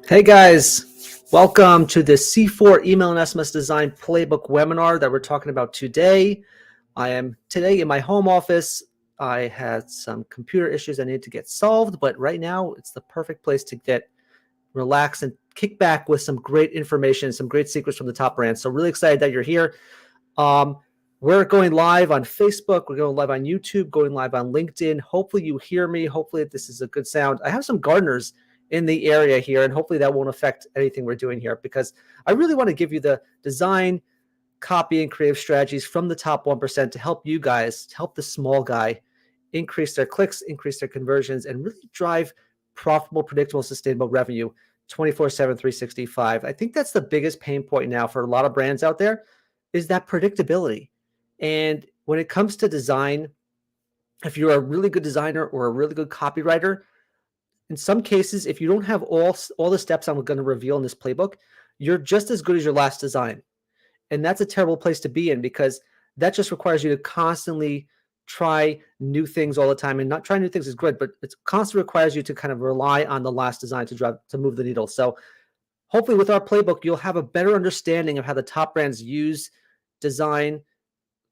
Hey guys, welcome to the C-4 email and SMS design playbook webinar that we're talking about today. I am today in my home office. I had some computer issues I need to get solved, but right now it's the perfect place to get relaxed and kick back with some great information, some great secrets from the top brands. So really excited that you're here. We're going live on Facebook. We're going live on YouTube, going live on LinkedIn. Hopefully you hear me. Hopefully this is a good sound. I have some gardeners in the area here, and hopefully that won't affect anything we're doing here, because I really want to give you the design, copy, and creative strategies from the top 1% to help you guys, to help the small guy increase their clicks, increase their conversions, and really drive profitable, predictable, sustainable revenue 24/7, 365. I think that's the biggest pain point now for a lot of brands out there, is that predictability. And when it comes to design, if you're a really good designer or a really good copywriter, in some cases, if you don't have all the steps I'm going to reveal in this playbook, you're just as good as your last design. And that's a terrible place to be in, because that just requires you to constantly try new things all the time. And not trying new things is good, but it constantly requires you to kind of rely on the last design to move the needle. So hopefully with our playbook, you'll have a better understanding of how the top brands use design,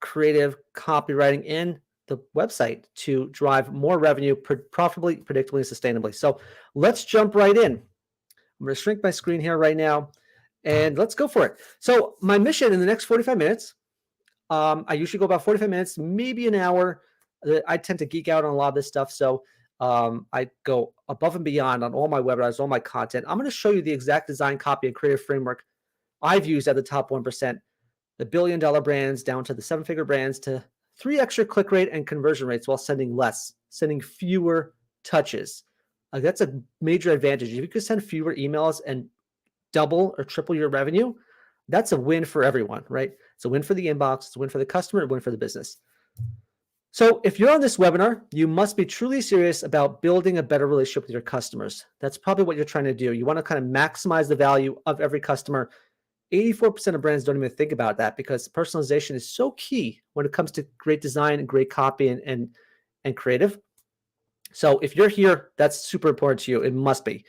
creative, copywriting, and the website to drive more revenue profitably, predictably, and sustainably. So let's jump right in. I'm going to shrink my screen here right now, and let's go for it. So my mission in the next 45 minutes, I usually go about 45 minutes, maybe an hour. I tend to geek out on a lot of this stuff, so I go above and beyond on all my webinars, all my content. I'm going to show you the exact design, copy, and creative framework I've used at the top 1%, the billion-dollar brands down to the seven-figure brands, to 3 extra click rate and conversion rates while sending less, sending fewer touches. That's a major advantage. If you could send fewer emails and double or triple your revenue, that's a win for everyone, right? It's a win for the inbox, it's a win for the customer, a win for the business. So if you're on this webinar, you must be truly serious about building a better relationship with your customers. That's probably what you're trying to do. You want to kind of maximize the value of every customer. 84% of brands don't even think about that, because personalization is so key when it comes to great design and great copy and creative. So if you're here, that's super important to you. It must be.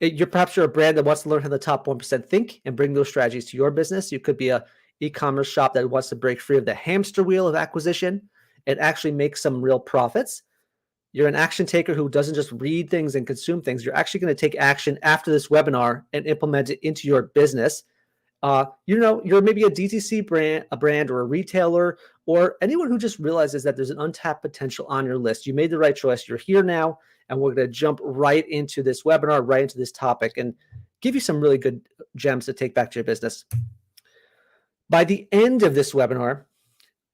Perhaps you're a brand that wants to learn how the top 1% think and bring those strategies to your business. You could be a e-commerce shop that wants to break free of the hamster wheel of acquisition and actually make some real profits. You're an action taker who doesn't just read things and consume things. You're actually going to take action after this webinar and implement it into your business. You're maybe a DTC brand or a retailer, or anyone who just realizes that there's an untapped potential on your list. You made the right choice. You're here now, and we're going to jump right into this webinar, right into this topic, and give you some really good gems to take back to your business. By the end of this webinar,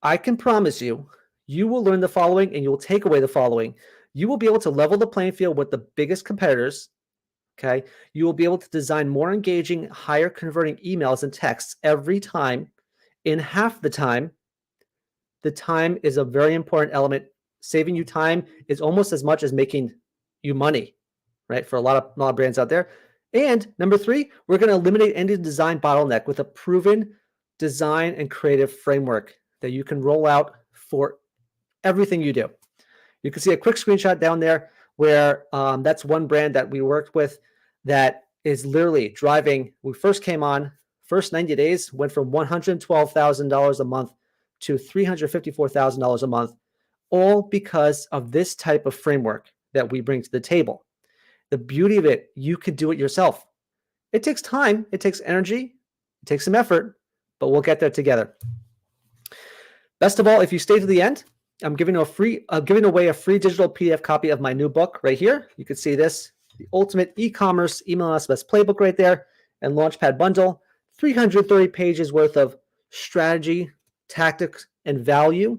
I can promise you, you will learn the following and you will take away the following. You will be able to level the playing field with the biggest competitors. Okay, you will be able to design more engaging, higher converting emails and texts every time in half the time. The time is a very important element. Saving you time is almost as much as making you money, right? For a lot of brands out there. And number 3, we're going to eliminate any design bottleneck with a proven design and creative framework that you can roll out for everything you do. You can see a quick screenshot down there where that's one brand that we worked with that is literally driving. We first came on, first 90 days, went from $112,000 a month to $354,000 a month, all because of this type of framework that we bring to the table. The beauty of it, you can do it yourself. It takes time, it takes energy, it takes some effort, but we'll get there together. Best of all, if you stay to the end, I'm giving away a free digital PDF copy of my new book right here. You can see this, the ultimate e-commerce email and SMS playbook right there, and Launchpad bundle, 330 pages worth of strategy, tactics, and value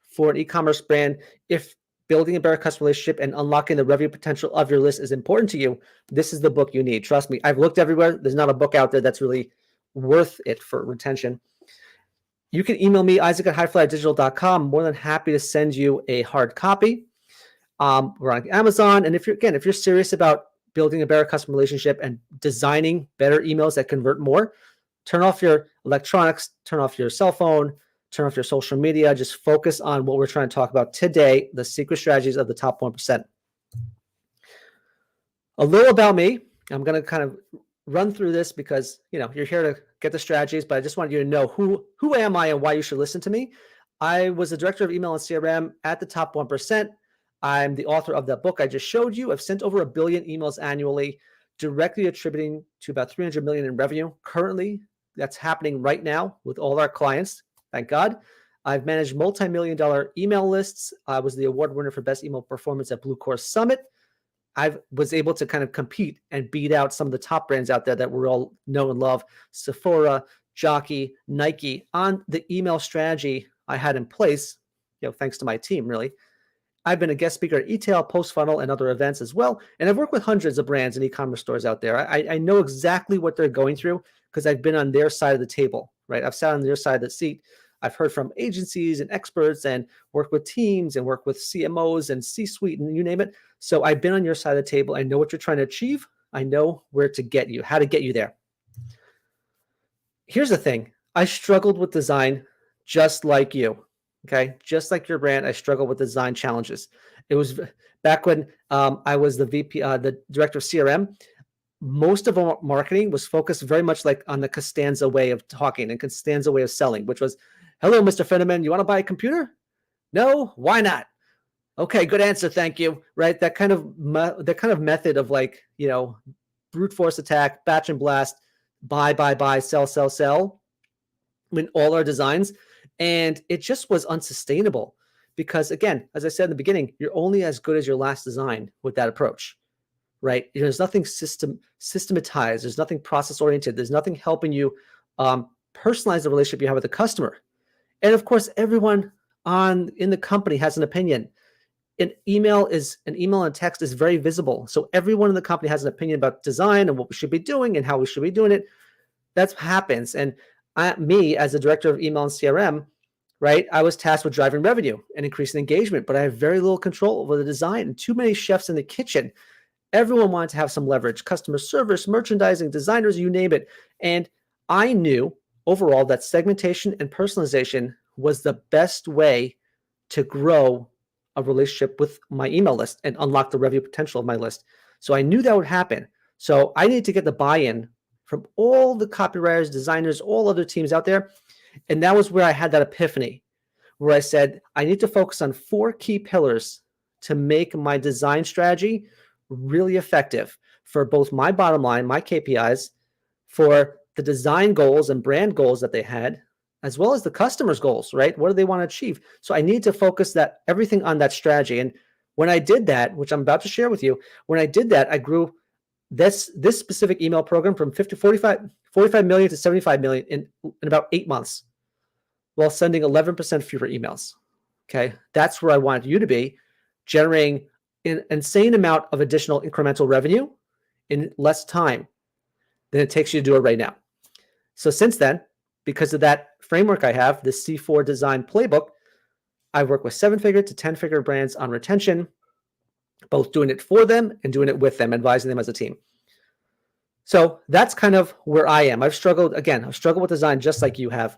for an e-commerce brand. If building a better customer relationship and unlocking the revenue potential of your list is important to you, this is the book you need. Trust me, I've looked everywhere. There's not a book out there that's really worth it for retention. You can email me, isaac@highflydigital.com. More than happy to send you a hard copy. We're on Amazon. And if you're serious about building a better customer relationship and designing better emails that convert more, turn off your electronics, turn off your cell phone, turn off your social media. Just focus on what we're trying to talk about today, the secret strategies of the top 1%. A little about me. I'm going to kind of run through this because, you're here to get the strategies, but I just want you to know who am I and why you should listen to me. I was the director of email and CRM at the top 1%. I'm the author of the book I just showed you. I've sent over 1 billion emails annually, directly attributing to about 300 million in revenue. Currently, that's happening right now with all our clients. Thank God. I've managed multi-million-dollar email lists. I was the award winner for best email performance at Blue Course Summit. I was able to kind of compete and beat out some of the top brands out there that we all know and love, Sephora, Jockey, Nike, on the email strategy I had in place, thanks to my team, really. I've been a guest speaker at e-tail, post-funnel, and other events as well. And I've worked with hundreds of brands and e-commerce stores out there. I know exactly what they're going through because I've been on their side of the table, right? I've sat on their side of the seat. I've heard from agencies and experts and worked with teams and worked with CMOs and C-suite and you name it. So I've been on your side of the table. I know what you're trying to achieve. I know where to get you, how to get you there. Here's the thing. I struggled with design just like you. Okay. Just like your brand, I struggled with design challenges. It was back when I was the VP, the director of CRM. Most of our marketing was focused very much like on the Costanza way of talking and Costanza way of selling, which was, hello, Mr. Fenneman, you want to buy a computer? No, why not? Okay, good answer, thank you. Right, that kind of method of brute force attack, batch and blast, buy, sell, in all our designs. And it just was unsustainable because, again, as I said in the beginning, you're only as good as your last design with that approach, right? There's nothing systematized. There's nothing process-oriented. There's nothing helping you personalize the relationship you have with the customer. And, of course, everyone in the company has an opinion. An email and text is very visible. So everyone in the company has an opinion about design and what we should be doing and how we should be doing it. That happens. And me, as the director of email and CRM, right, I was tasked with driving revenue and increasing engagement, but I have very little control over the design and too many chefs in the kitchen. Everyone wanted to have some leverage, customer service, merchandising, designers, you name it. And I knew overall that segmentation and personalization was the best way to grow a relationship with my email list and unlock the revenue potential of my list. So I knew that would happen. So I needed to get the buy-in from all the copywriters, designers, all other teams out there. And that was where I had that epiphany, where I said, I need to focus on 4 key pillars to make my design strategy really effective for both my bottom line, my KPIs, for the design goals and brand goals that they had, as well as the customer's goals, right? What do they want to achieve? So I need to focus everything on that strategy. And when I did that, which I'm about to share with you, when I did that, I grew this specific email program from 45 million to 75 million in about 8 months, while sending 11% fewer emails. Okay, that's where I wanted you to be, generating an insane amount of additional incremental revenue in less time than it takes you to do it right now. So since then, because of that framework I have, the C-4 design playbook, I've worked with 7-figure to 10-figure brands on retention, both doing it for them and doing it with them, advising them as a team. So that's kind of where I am. I've struggled with design just like you have.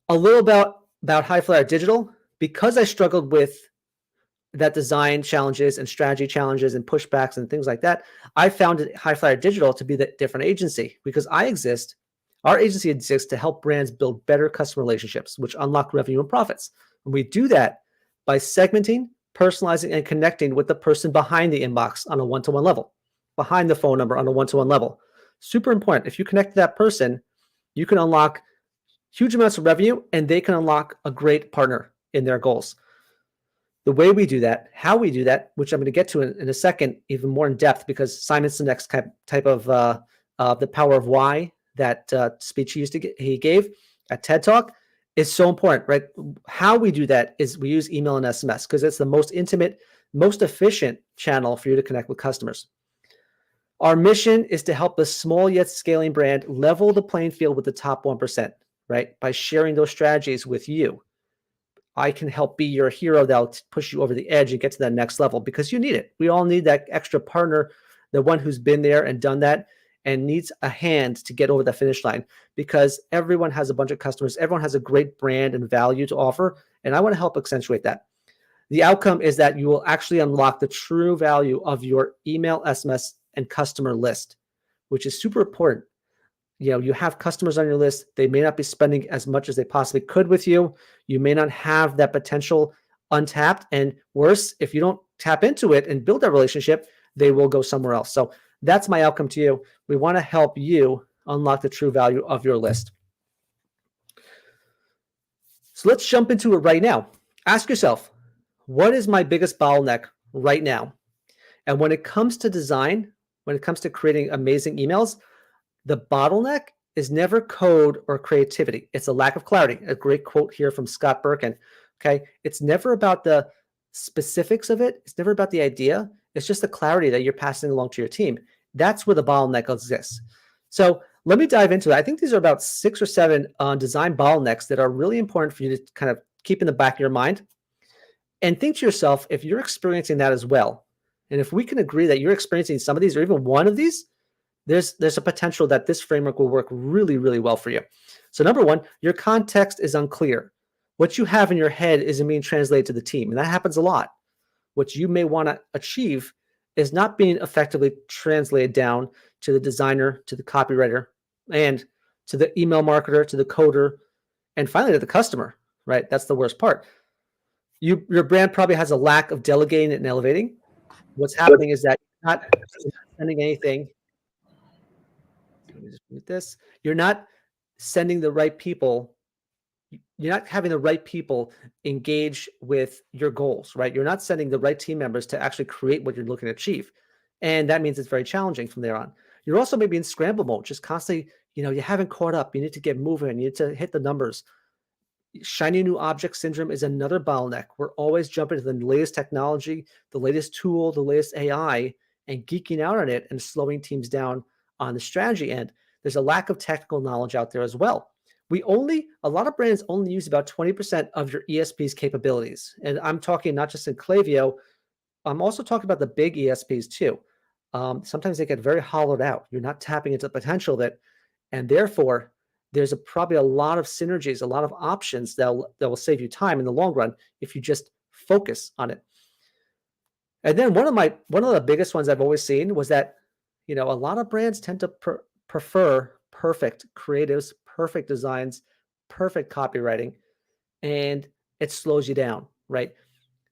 A little about High Flyer Digital, because I struggled with that design challenges and strategy challenges and pushbacks and things like that, I found High Flyer Digital to be the different agency because our agency exists to help brands build better customer relationships, which unlock revenue and profits. And we do that by segmenting, personalizing, and connecting with the person behind the inbox on a one-to-one level, behind the phone number on a one-to-one level. Super important. If you connect to that person, you can unlock huge amounts of revenue and they can unlock a great partner in their goals. The way we do that, how we do that, which I'm going to get to in a second, even more in depth, because Simon Sinek's type of the power of why, that speech he gave at TED Talk, is so important, right? How we do that is we use email and SMS because it's the most intimate, most efficient channel for you to connect with customers. Our mission is to help the small yet scaling brand level the playing field with the top 1%, right? By sharing those strategies with you. I can help be your hero that'll push you over the edge and get to that next level because you need it. We all need that extra partner, the one who's been there and done that and needs a hand to get over the finish line, because everyone has a bunch of customers. Everyone has a great brand and value to offer, and I want to help accentuate that. The outcome is that you will actually unlock the true value of your email, SMS, and customer list, which is super important. You have customers on your list. They may not be spending as much as they possibly could with you. You may not have that potential untapped. And worse, if you don't tap into it and build that relationship, they will go somewhere else. So that's my outcome to you. We want to help you unlock the true value of your list. So let's jump into it right now. Ask yourself, what is my biggest bottleneck right now? And when it comes to design, when it comes to creating amazing emails, the bottleneck is never code or creativity. It's a lack of clarity. A great quote here from Scott Birkin. Okay. It's never about the specifics of it. It's never about the idea. It's just the clarity that you're passing along to your team. That's where the bottleneck exists. So let me dive into it. I think these are about 6 or 7 design bottlenecks that are really important for you to kind of keep in the back of your mind. And think to yourself, if you're experiencing that as well, and if we can agree that you're experiencing some of these or even one of these, there's a potential that this framework will work really, really well for you. So number 1, your context is unclear. What you have in your head isn't being translated to the team, and that happens a lot. What you may want to achieve is not being effectively translated down to the designer, to the copywriter, and to the email marketer, to the coder, and finally to the customer, right? That's the worst part. Your brand probably has a lack of delegating and elevating. What's happening is that you're not sending anything. Let me just mute this. You're not sending the right people. You're not having the right people engage with your goals, right? You're not sending the right team members to actually create what you're looking to achieve. And that means it's very challenging from there on. You're also maybe in scramble mode, just constantly, you haven't caught up. You need to get moving. You need to hit the numbers. Shiny new object syndrome is another bottleneck. We're always jumping to the latest technology, the latest tool, the latest AI, and geeking out on it and slowing teams down on the strategy end. There's a lack of technical knowledge out there as well. A lot of brands only use about 20% of your ESP's capabilities. And I'm talking not just in Klaviyo, I'm also talking about the big ESPs too. Sometimes they get very hollowed out. You're not tapping into the potential that, and therefore there's probably a lot of synergies, a lot of options that will save you time in the long run if you just focus on it. And then one of the biggest ones I've always seen was that, a lot of brands tend to prefer perfect creatives, perfect designs, perfect copywriting, and it slows you down, right?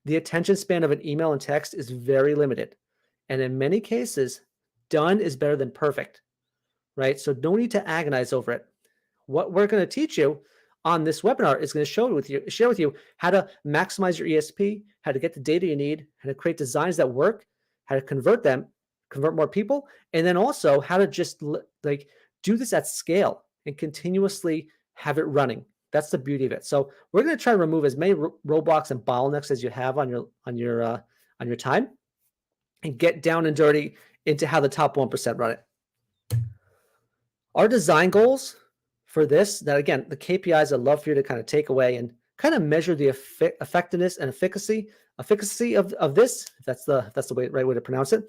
The attention span of an email and text is very limited. And in many cases, done is better than perfect, right? So no need to agonize over it. What we're going to teach you on this webinar is going to share with you how to maximize your ESP, how to get the data you need, how to create designs that work, how to convert more people, and then also how to just do this at scale and continuously have it running. That's the beauty of it. So we're going to try to remove as many roadblocks and bottlenecks as you have on your time, and get down and dirty into how the top 1% run it. Our design goals for this, that again, the KPIs I'd love for you to kind of take away and kind of measure the effectiveness and efficacy of this, if that's the right way to pronounce it.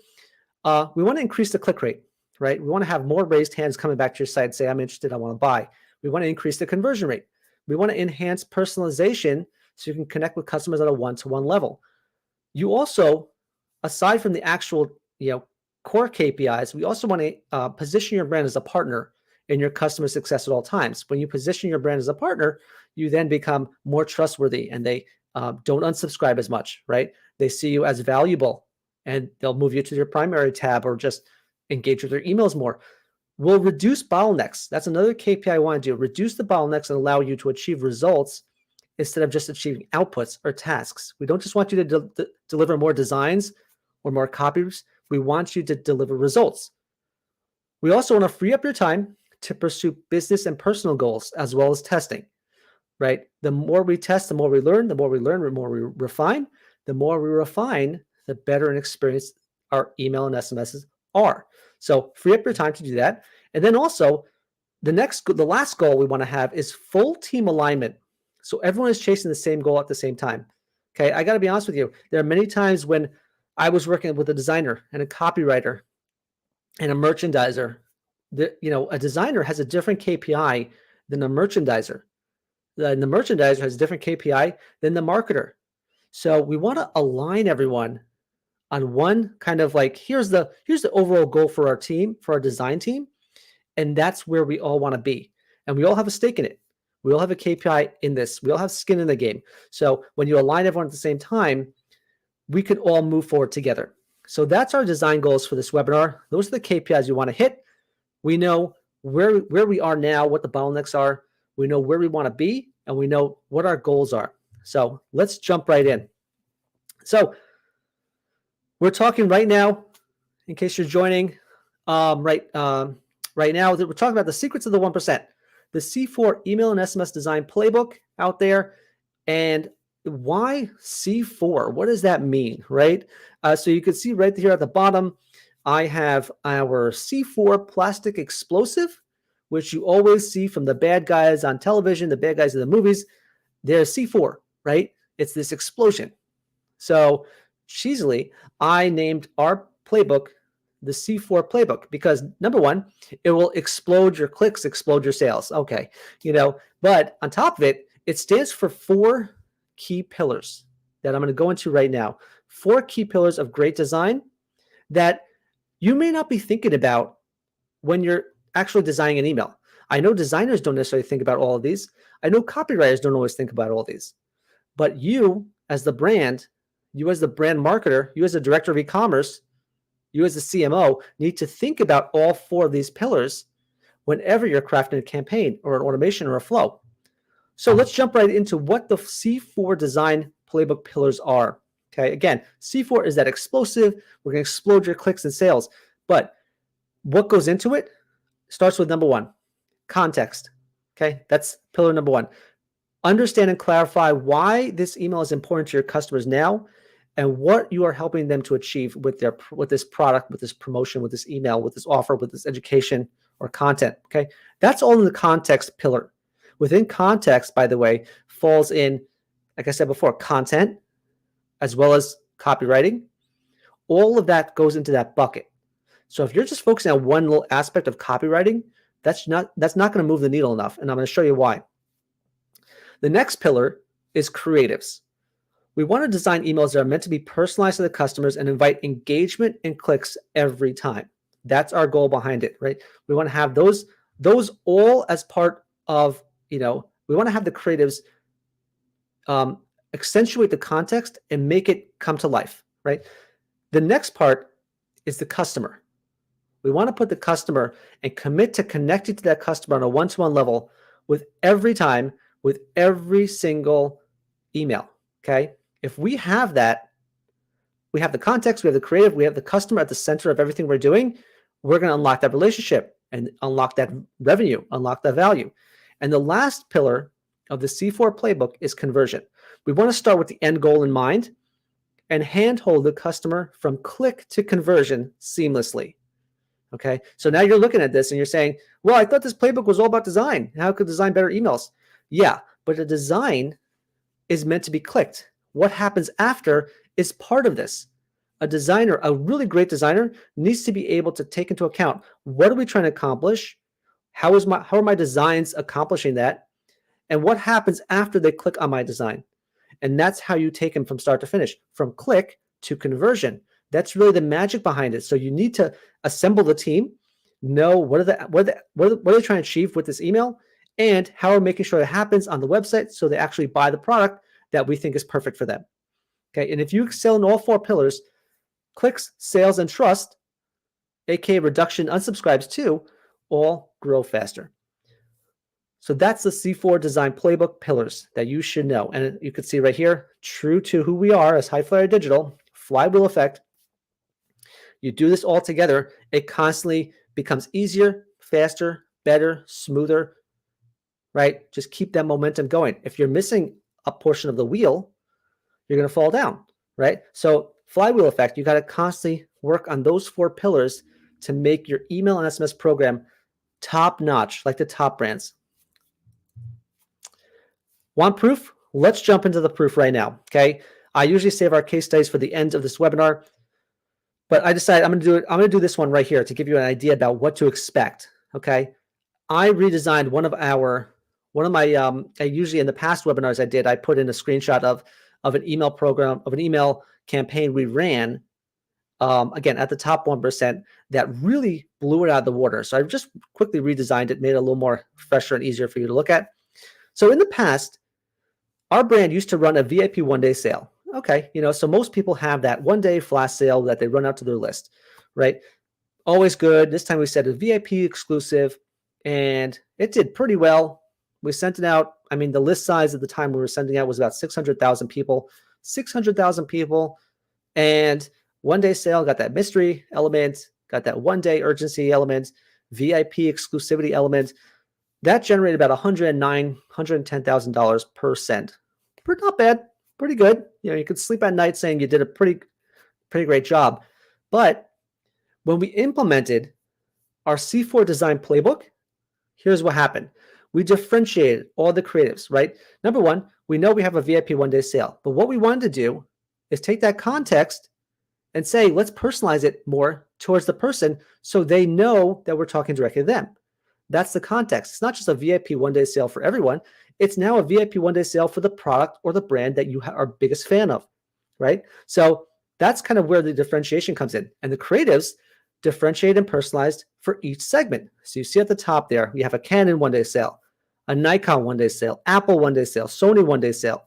We want to increase the click rate, right? We want to have more raised hands coming back to your site and say, I'm interested, I want to buy. We want to increase the conversion rate. We want to enhance personalization so you can connect with customers at a one-to-one level. You also, aside from the actual core KPIs, we also want to position your brand as a partner in your customer success at all times. When you position your brand as a partner, you then become more trustworthy, and they don't unsubscribe as much, right? They see you as valuable, and they'll move you to their primary tab or just engage with their emails more. We'll reduce bottlenecks. That's another KPI I want to do. Reduce the bottlenecks and allow you to achieve results instead of just achieving outputs or tasks. We don't just want you to deliver more designs or more copies. We want you to deliver results. We also want to free up your time to pursue business and personal goals as well as testing, right? The more we test, the more we learn. The more we learn, the more we refine. The more we refine, the better an experience our email and SMSs are. So free up your time to do that. And then also, the last goal we want to have is full team alignment. So everyone is chasing the same goal at the same time. Okay, I got to be honest with you. There are many times when I was working with a designer and a copywriter and a merchandiser. A designer has a different KPI than a merchandiser. The merchandiser has a different KPI than the marketer. So we want to align everyone on one kind of like, here's the overall goal for our team, for our design team. And that's where we all want to be. And we all have a stake in it. We all have a KPI in this. We all have skin in the game. So when you align everyone at the same time, we can all move forward together. So that's our design goals for this webinar. Those are the KPIs you want to hit. We know where we are now, what the bottlenecks are. We know where we want to be, and we know what our goals are. So let's jump right in. So we're talking right now, in case you're joining, right now, we're talking about the secrets of the 1%, the C4 email and SMS design playbook out there. And why C4? What does that mean, right? So you can see right here at the bottom, I have our C4 plastic explosive, which you always see from the bad guys on television, the bad guys in the movies. There's C4, right? It's this explosion. So cheesily, I named our playbook the C4 playbook because number one, it will explode your clicks, explode your sales. Okay, but on top of it, it stands for 4 key pillars that I'm going to go into right now. 4 key pillars of great design that you may not be thinking about when you're actually designing an email. I know designers don't necessarily think about all of these. I know copywriters don't always think about all of these. But you as the brand, you as the brand marketer, you as the director of e-commerce, you as the CMO need to think about all 4 of these pillars whenever you're crafting a campaign or an automation or a flow. So let's jump right into what the C4 design playbook pillars are. Okay, again, C4 is that explosive. We're going to explode your clicks and sales. But what goes into it starts with number 1, context. Okay, that's pillar number 1. Understand and clarify why this email is important to your customers now and what you are helping them to achieve with this product, with this promotion, with this email, with this offer, with this education or content. Okay, that's all in the context pillar. Within context, by the way, falls in, like I said before, content as well as copywriting. All of that goes into that bucket. So if you're just focusing on one little aspect of copywriting, that's not going to move the needle enough, and I'm going to show you why. The next pillar is creatives. We want to design emails that are meant to be personalized to the customers and invite engagement and clicks every time. That's our goal behind it, right? We want to have those all as part of, we want to have the creatives accentuate the context and make it come to life, right? The next part is the customer. We want to put the customer and commit to connecting to that customer on a one-to-one level with every single email, okay? If we have that, we have the context, we have the creative, we have the customer at the center of everything we're doing, we're going to unlock that relationship and unlock that revenue, unlock that value. And the last pillar of the C4 playbook is conversion. We want to start with the end goal in mind and handhold the customer from click to conversion seamlessly. Okay, so now you're looking at this and you're saying, well, I thought this playbook was all about design. How could design better emails? Yeah, but the design is meant to be clicked. What happens after is part of this. A designer, a really great designer, needs to be able to take into account, what are we trying to accomplish? How are my designs accomplishing that? And what happens after they click on my design? And that's how you take them from start to finish, from click to conversion. That's really the magic behind it. So you need to assemble the team, know what are they trying to achieve with this email, and how we're making sure it happens on the website so they actually buy the product that we think is perfect for them. Okay, and if you excel in all 4 pillars, clicks, sales, and trust, aka reduction, unsubscribes too, all grow faster. So that's the C4 design playbook pillars that you should know. And you can see right here, true to who we are as High Flyer Digital, flywheel effect. You do this all together, it constantly becomes easier, faster, better, smoother, right? Just keep that momentum going. If you're missing a portion of the wheel, you're going to fall down, right? So flywheel effect, you got to constantly work on those 4 pillars to make your email and SMS program top notch, like the top brands. Want proof? Let's jump into the proof right now, okay? I usually save our case studies for the end of this webinar, but I decided I'm going to do this one right here to give you an idea about what to expect, okay? I redesigned one of my I usually in the past webinars I put in a screenshot of an email program, of an email campaign we ran again, at the top 1%, that really blew it out of the water. So I've just quickly redesigned it, made it a little more fresher and easier for you to look at. So in the past, our brand used to run a VIP one-day sale. Okay, so most people have that one-day flash sale that they run out to their list, right? Always good. This time we said a VIP exclusive, and it did pretty well. We sent it out. I mean, the list size at the time we were sending out was about 600,000 people. 600,000 people, and one-day sale got that mystery element, got that one-day urgency element, VIP exclusivity element. That generated about $109,000, $110,000 per send. Not bad, pretty good. You could sleep at night saying you did a pretty great job. But when we implemented our C4 design playbook, here's what happened. We differentiated all the creatives, right? Number one, we know we have a VIP one-day sale, but what we wanted to do is take that context and say, let's personalize it more towards the person so they know that we're talking directly to them. That's the context. It's not just a VIP one-day sale for everyone. It's now a VIP one-day sale for the product or the brand that you are biggest fan of, right? So that's kind of where the differentiation comes in. And the creatives differentiate and personalized for each segment. So you see at the top there, we have a Canon one-day sale, a Nikon one-day sale, Apple one-day sale, Sony one-day sale.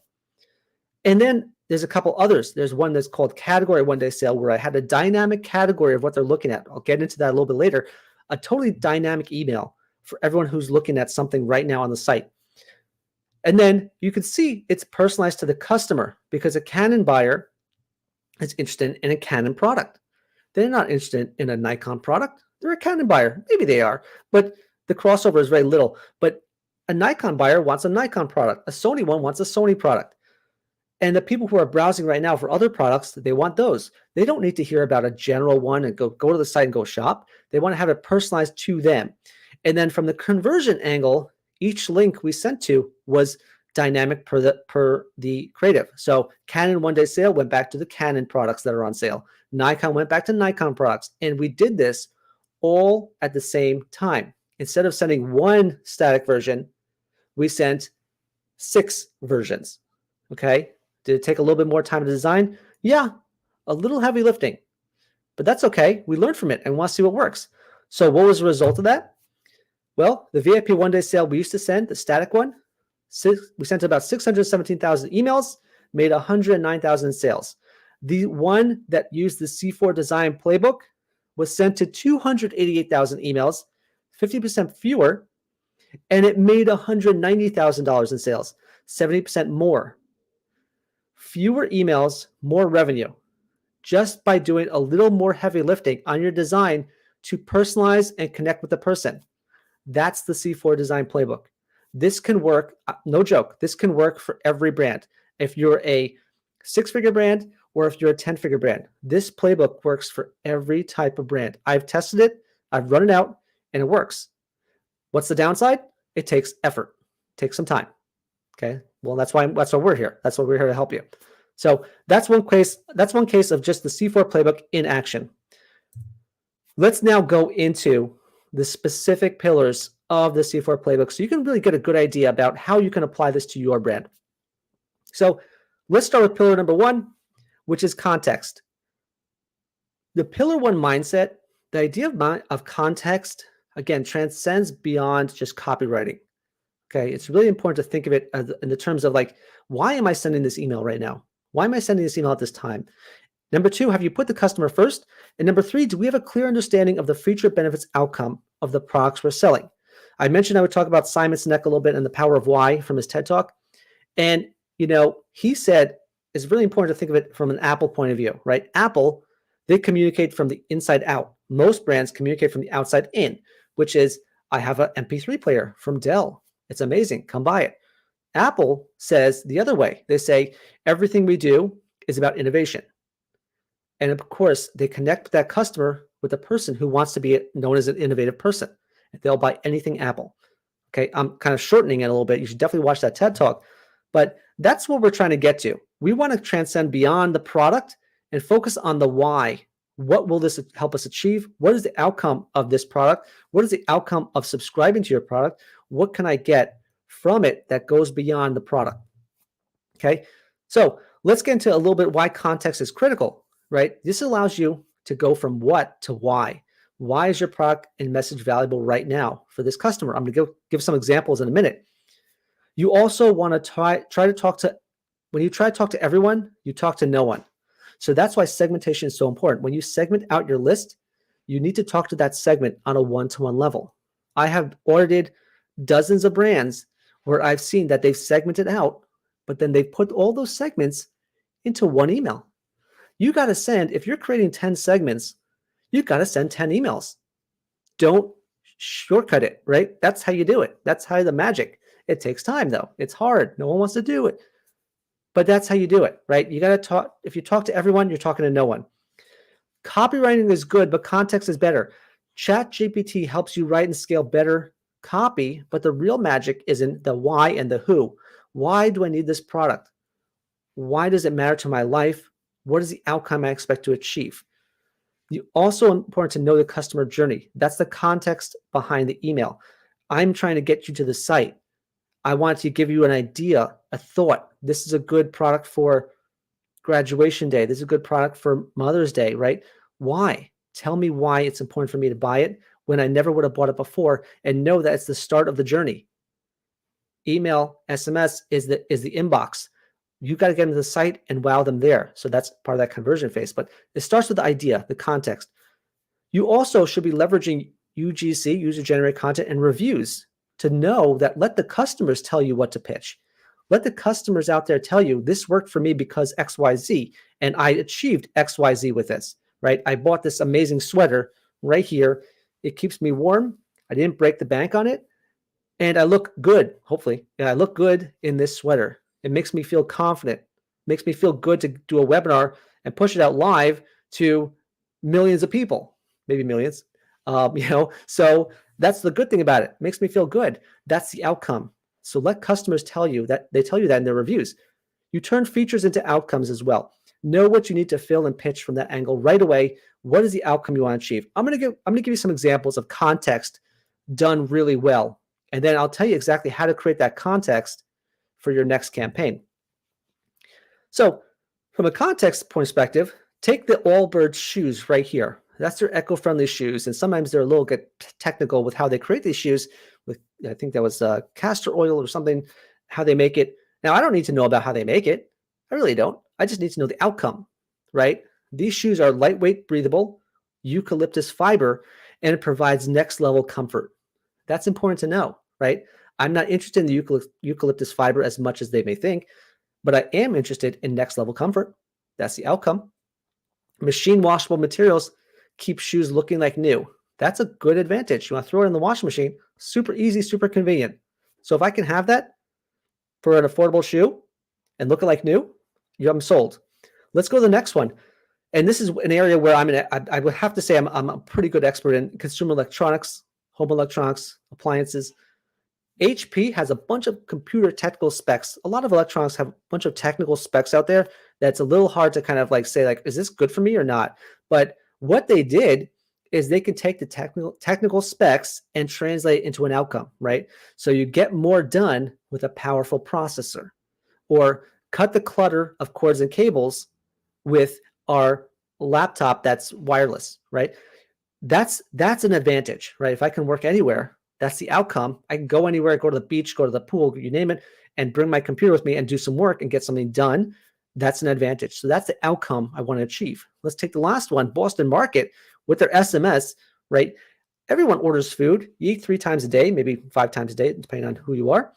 And then there's a couple others. There's one that's called category one-day sale, where I had a dynamic category of what they're looking at. I'll get into that a little bit later. A totally dynamic email for everyone who's looking at something right now on the site. And then you can see it's personalized to the customer, because a Canon buyer is interested in a Canon product. They're not interested in a Nikon product. They're a Canon buyer. Maybe they are, but the crossover is very little. But a Nikon buyer wants a Nikon product. A Sony one wants a Sony product. And the people who are browsing right now for other products, they want those. They don't need to hear about a general one and go to the site and go shop. They want to have it personalized to them. And then from the conversion angle, each link we sent to was dynamic per the creative. So Canon one-day sale went back to the Canon products that are on sale. Nikon went back to Nikon products. And we did this all at the same time. Instead of sending one static version, we sent 6 versions. Okay? Did it take a little bit more time to design? Yeah, a little heavy lifting. But that's okay. We learned from it and want to see what works. So what was the result of that? Well, the VIP one-day sale we used to send, the static one, we sent about 617,000 emails, made 109,000 sales. The one that used the C4 design playbook was sent to 288,000 emails, 50% fewer, and it made $190,000 in sales, 70% more. Fewer emails, more revenue, just by doing a little more heavy lifting on your design to personalize and connect with the person. That's the C4 design playbook. This can work, no joke, this can work for every brand. If you're a 6-figure brand or if you're a 10-figure brand, this playbook works for every type of brand. I've tested it, I've run it out, and it works. What's the downside? It takes effort, it takes some time. Okay, well, that's why we're here. That's why we're here to help you. So that's one case of just the C4 playbook in action. Let's now go into the specific pillars of the C4 playbook so you can really get a good idea about how you can apply this to your brand. So let's start with pillar number 1, which is context. The pillar 1 mindset, the idea of context, again, transcends beyond just copywriting. Okay, it's really important to think of it in the terms of like, why am I sending this email right now? Why am I sending this email at this time? Number 2, have you put the customer first? And number 3, do we have a clear understanding of the feature benefits outcome of the products we're selling? I mentioned I would talk about Simon Sinek a little bit and the power of why from his TED Talk. And, he said it's really important to think of it from an Apple point of view, right? Apple, they communicate from the inside out. Most brands communicate from the outside in, which is, I have an MP3 player from Dell. It's amazing. Come buy it. Apple says the other way. They say everything we do is about innovation. And of course, they connect with that customer with the person who wants to be known as an innovative person. They'll buy anything Apple. Okay, I'm kind of shortening it a little bit. You should definitely watch that TED Talk. But that's what we're trying to get to. We want to transcend beyond the product and focus on the why. What will this help us achieve? What is the outcome of this product? What is the outcome of subscribing to your product? What can I get from it that goes beyond the product? Okay, so let's get into a little bit why context is critical, right? This allows you to go from what to why. Why is your product and message valuable right now for this customer? I'm going to give some examples in a minute. You also want to try to talk to, when you try to talk to everyone, you talk to no one. So that's why segmentation is so important. When you segment out your list, you need to talk to that segment on a one-to-one level. I have audited dozens of brands where I've seen that they've segmented out, but then they've put all those segments into one email. You got to send, if you're creating 10 segments, you got to send 10 emails. Don't shortcut it, right? That's how you do it. That's how the magic. It takes time though. It's hard. No one wants to do it. But that's how you do it, right? You got to talk. If you talk to everyone, you're talking to no one. Copywriting is good, but context is better. ChatGPT helps you write and scale better copy, but the real magic is in the why and the who. Why do I need this product? Why does it matter to my life? What is the outcome I expect to achieve? You also important to know the customer journey. That's the context behind the email. I'm trying to get you to the site. I want to give you an idea, a thought. This is a good product for graduation day. This is a good product for Mother's Day, right? Why? Tell me why it's important for me to buy it when I never would have bought it before, and know that it's the start of the journey. Email, SMS is the inbox. You got to get them to the site and wow them there. So that's part of that conversion phase. But it starts with the idea, the context. You also should be leveraging UGC, user-generated content, and reviews to know that let the customers tell you what to pitch. Let the customers out there tell you, this worked for me because XYZ, and I achieved XYZ with this, right? I bought this amazing sweater right here. It keeps me warm. I didn't break the bank on it. And I look good, hopefully. Yeah, I look good in this sweater. It makes me feel confident. Makes me feel good to do a webinar and push it out live to millions of people, maybe millions. So that's the good thing about it. Makes me feel good. That's the outcome. So let customers tell you that. They tell you that in their reviews. You turn features into outcomes as well. Know what you need to fill and pitch from that angle right away. What is the outcome you want to achieve? I'm going to give you some examples of context done really well, and then I'll tell you exactly how to create that context for your next campaign. So from a context perspective, take the Allbirds shoes right here. That's their eco-friendly shoes. And sometimes they're a little bit technical with how they create these shoes with, I think that was castor oil or something, how they make it. Now, I don't need to know about how they make it. I really don't. I just need to know the outcome, right? These shoes are lightweight, breathable, eucalyptus fiber, and it provides next level comfort. That's important to know, right? I'm not interested in the eucalyptus fiber as much as they may think, but I am interested in next level comfort. That's the outcome. Machine washable materials keep shoes looking like new. That's a good advantage. You want to throw it in the washing machine, super easy, super convenient. So if I can have that for an affordable shoe and looking like new, I'm sold. Let's go to the next one. And this is an area where I would have to say I'm a pretty good expert in consumer electronics, home electronics, appliances. HP has a bunch of computer technical specs. A lot of electronics have a bunch of technical specs out there that's a little hard to kind of like say, like, is this good for me or not? But what they did is they can take the technical specs and translate it into an outcome, right? So you get more done with a powerful processor, or cut the clutter of cords and cables with our laptop that's wireless, right? That's an advantage, right? If I can work anywhere, that's the outcome. I can go anywhere, go to the beach, go to the pool, you name it, and bring my computer with me and do some work and get something done. That's an advantage. So that's the outcome I want to achieve. Let's take the last one, Boston Market, with their SMS, right? Everyone orders food. You eat 3 times a day, maybe 5 times a day, depending on who you are.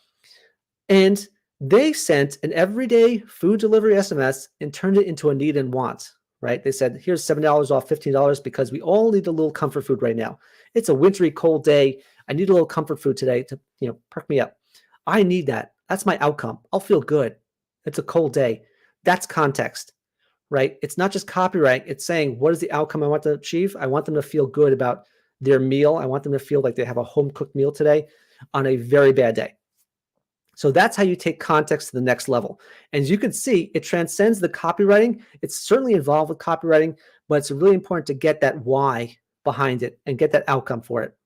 And they sent an everyday food delivery SMS and turned it into a need and want, right? They said, here's $7 off $15 because we all need a little comfort food right now. It's a wintry, cold day. I need a little comfort food today to, perk me up. I need that. That's my outcome. I'll feel good. It's a cold day. That's context, right? It's not just copyright. It's saying, what is the outcome I want to achieve? I want them to feel good about their meal. I want them to feel like they have a home-cooked meal today on a very bad day. So that's how you take context to the next level. And as you can see, it transcends the copywriting. It's certainly involved with copywriting, but it's really important to get that why behind it and get that outcome for it.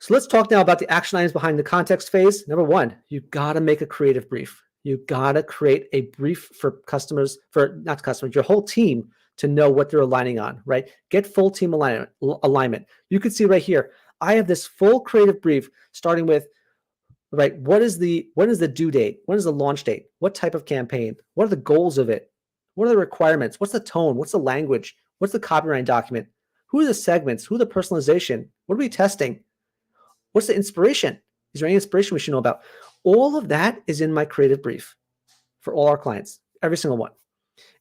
So let's talk now about the action items behind the context phase. Number one, you got to make a creative brief. You got to create a brief for customers, your whole team to know what they're aligning on, right? Get full team alignment. You can see right here, I have this full creative brief starting with, right, when is the due date? When is the launch date? What type of campaign? What are the goals of it? What are the requirements? What's the tone? What's the language? What's the copyright document? Who are the segments? Who are the personalization? What are we testing? What's the inspiration? Is there any inspiration we should know about? All of that is in my creative brief for all our clients, every single one.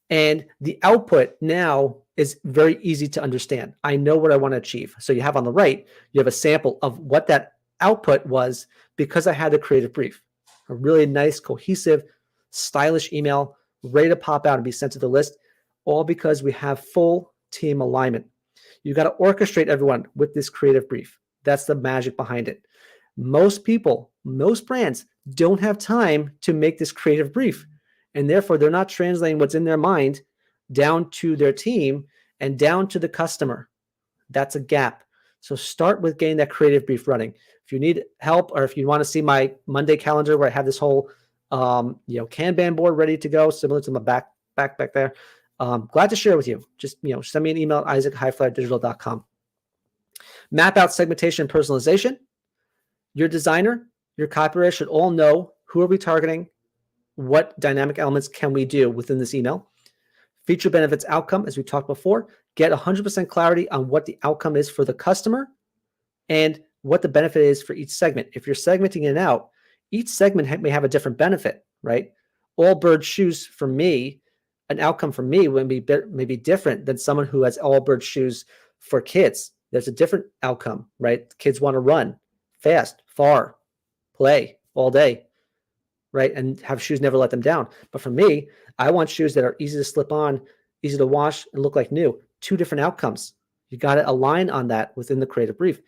And the output now is very easy to understand. I know what I want to achieve. So you have on the right, you have a sample of what that output was because I had the creative brief. A really nice, cohesive, stylish email ready to pop out and be sent to the list, all because we have full team alignment. You got to orchestrate everyone with this creative brief. That's the magic behind it. Most people, most brands don't have time to make this creative brief. And therefore, they're not translating what's in their mind down to their team and down to the customer. That's a gap. So start with getting that creative brief running. If you need help, or if you want to see my Monday calendar where I have this whole Kanban board ready to go, similar to my back there, glad to share with you. Just send me an email at isaac@highflydigital.com. Map out segmentation and personalization. Your designer, your copywriter should all know who are we targeting, what dynamic elements can we do within this email. Feature benefits outcome, as we talked before, get 100% clarity on what the outcome is for the customer and what the benefit is for each segment. If you're segmenting it out, each segment may have a different benefit, right? All bird shoes for me, an outcome for me would be maybe different than someone who has all bird shoes for kids. There's a different outcome, right? Kids want to run fast, far, play all day, right? And have shoes never let them down. But for me, I want shoes that are easy to slip on, easy to wash, and look like new. Two different outcomes. You got to align on that within the creative brief.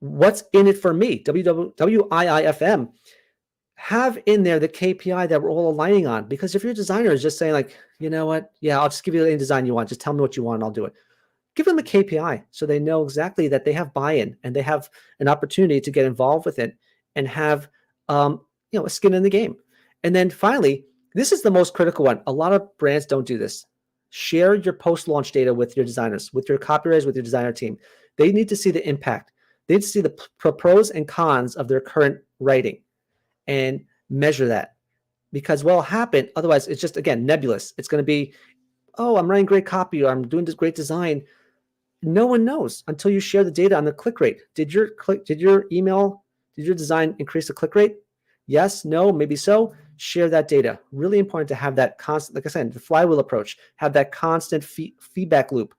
What's in it for me? WIIFM. Have in there the KPI that we're all aligning on. Because if your designer is just saying like, you know what? Yeah, I'll just give you any design you want. Just tell me what you want and I'll do it. Give them a KPI so they know exactly that they have buy-in and they have an opportunity to get involved with it and have a skin in the game. And then finally, this is the most critical one. A lot of brands don't do this. Share your post-launch data with your designers, with your copywriters, with your designer team. They need to see the impact. They need to see the pros and cons of their current writing and measure that. Because what will happen, otherwise it's just, again, nebulous. It's going to be, oh, I'm writing great copy or I'm doing this great design. No one knows until you share the data on the click rate. Did your design increase the click rate? Yes, no, maybe so. Share that data. Really important to have that constant, like I said, the flywheel approach, have that constant feedback loop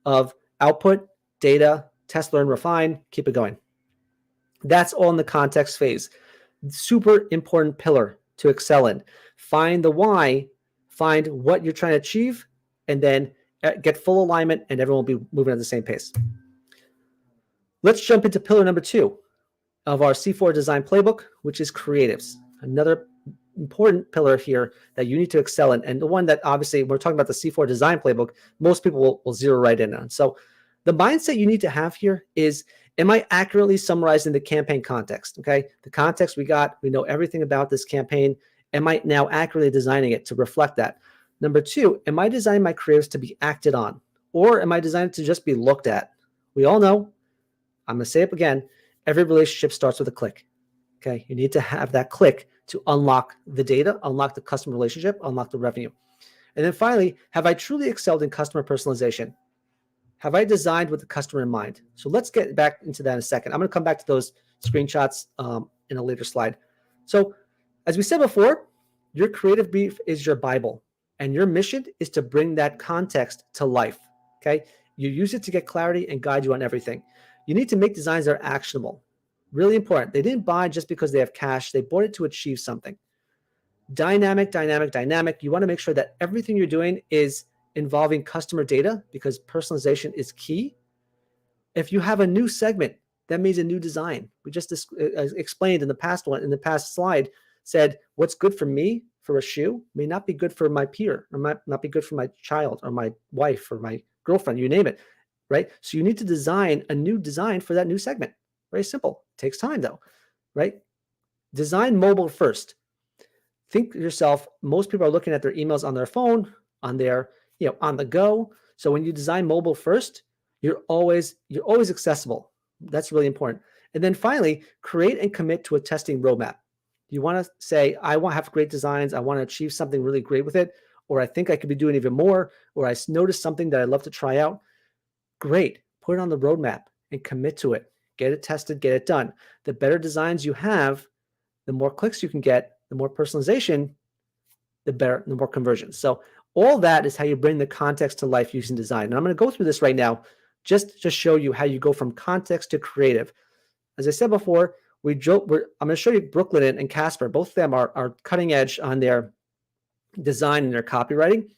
of output, data, test, learn, refine, keep it going. That's all in the context phase. Super important pillar to excel in. Find the why, find what you're trying to achieve, and then get full alignment and everyone will be moving at the same pace. Let's jump into pillar number 2 of our C-4 design playbook, which is creatives. Another important pillar here that you need to excel in. And the one that obviously we're talking about the C-4 design playbook, most people will zero right in on. So the mindset you need to have here is, am I accurately summarizing the campaign context? Okay. The context we know everything about this campaign. Am I now accurately designing it to reflect that? Number 2, am I designing my creatives to be acted on? Or am I designing to just be looked at? We all know, I'm going to say it again, every relationship starts with a click. Okay. You need to have that click to unlock the data, unlock the customer relationship, unlock the revenue. And then finally, have I truly excelled in customer personalization? Have I designed with the customer in mind? So let's get back into that in a second. I'm going to come back to those screenshots in a later slide. So as we said before, your creative brief is your Bible, and your mission is to bring that context to life. Okay. You use it to get clarity and guide you on everything. You need to make designs that are actionable. Really important. They didn't buy just because they have cash. They bought it to achieve something. Dynamic. You want to make sure that everything you're doing is involving customer data because personalization is key. If you have a new segment, that means a new design. We just explained in the past slide, said what's good for me for a shoe may not be good for my peer, or might not be good for my child or my wife or my girlfriend, you name it, right? So you need to design a new design for that new segment. Very simple. Takes time though, right? Design mobile first. Think to yourself, most people are looking at their emails on their phone, on their on the go. So when you design mobile first, you're always accessible. That's really important. And then finally, create and commit to a testing roadmap. You want to say, I want to have great designs. I want to achieve something really great with it, or I think I could be doing even more, or I noticed something that I'd love to try out. Great. Put it on the roadmap and commit to it. Get it tested, get it done. The better designs you have, the more clicks you can get, the more personalization, the better, the more conversions. So all that is how you bring the context to life using design. And I'm going to go through this right now just to show you how you go from context to creative. As I said before, I'm going to show you Brooklyn and Casper. Both of them are cutting edge on their design and their copywriting.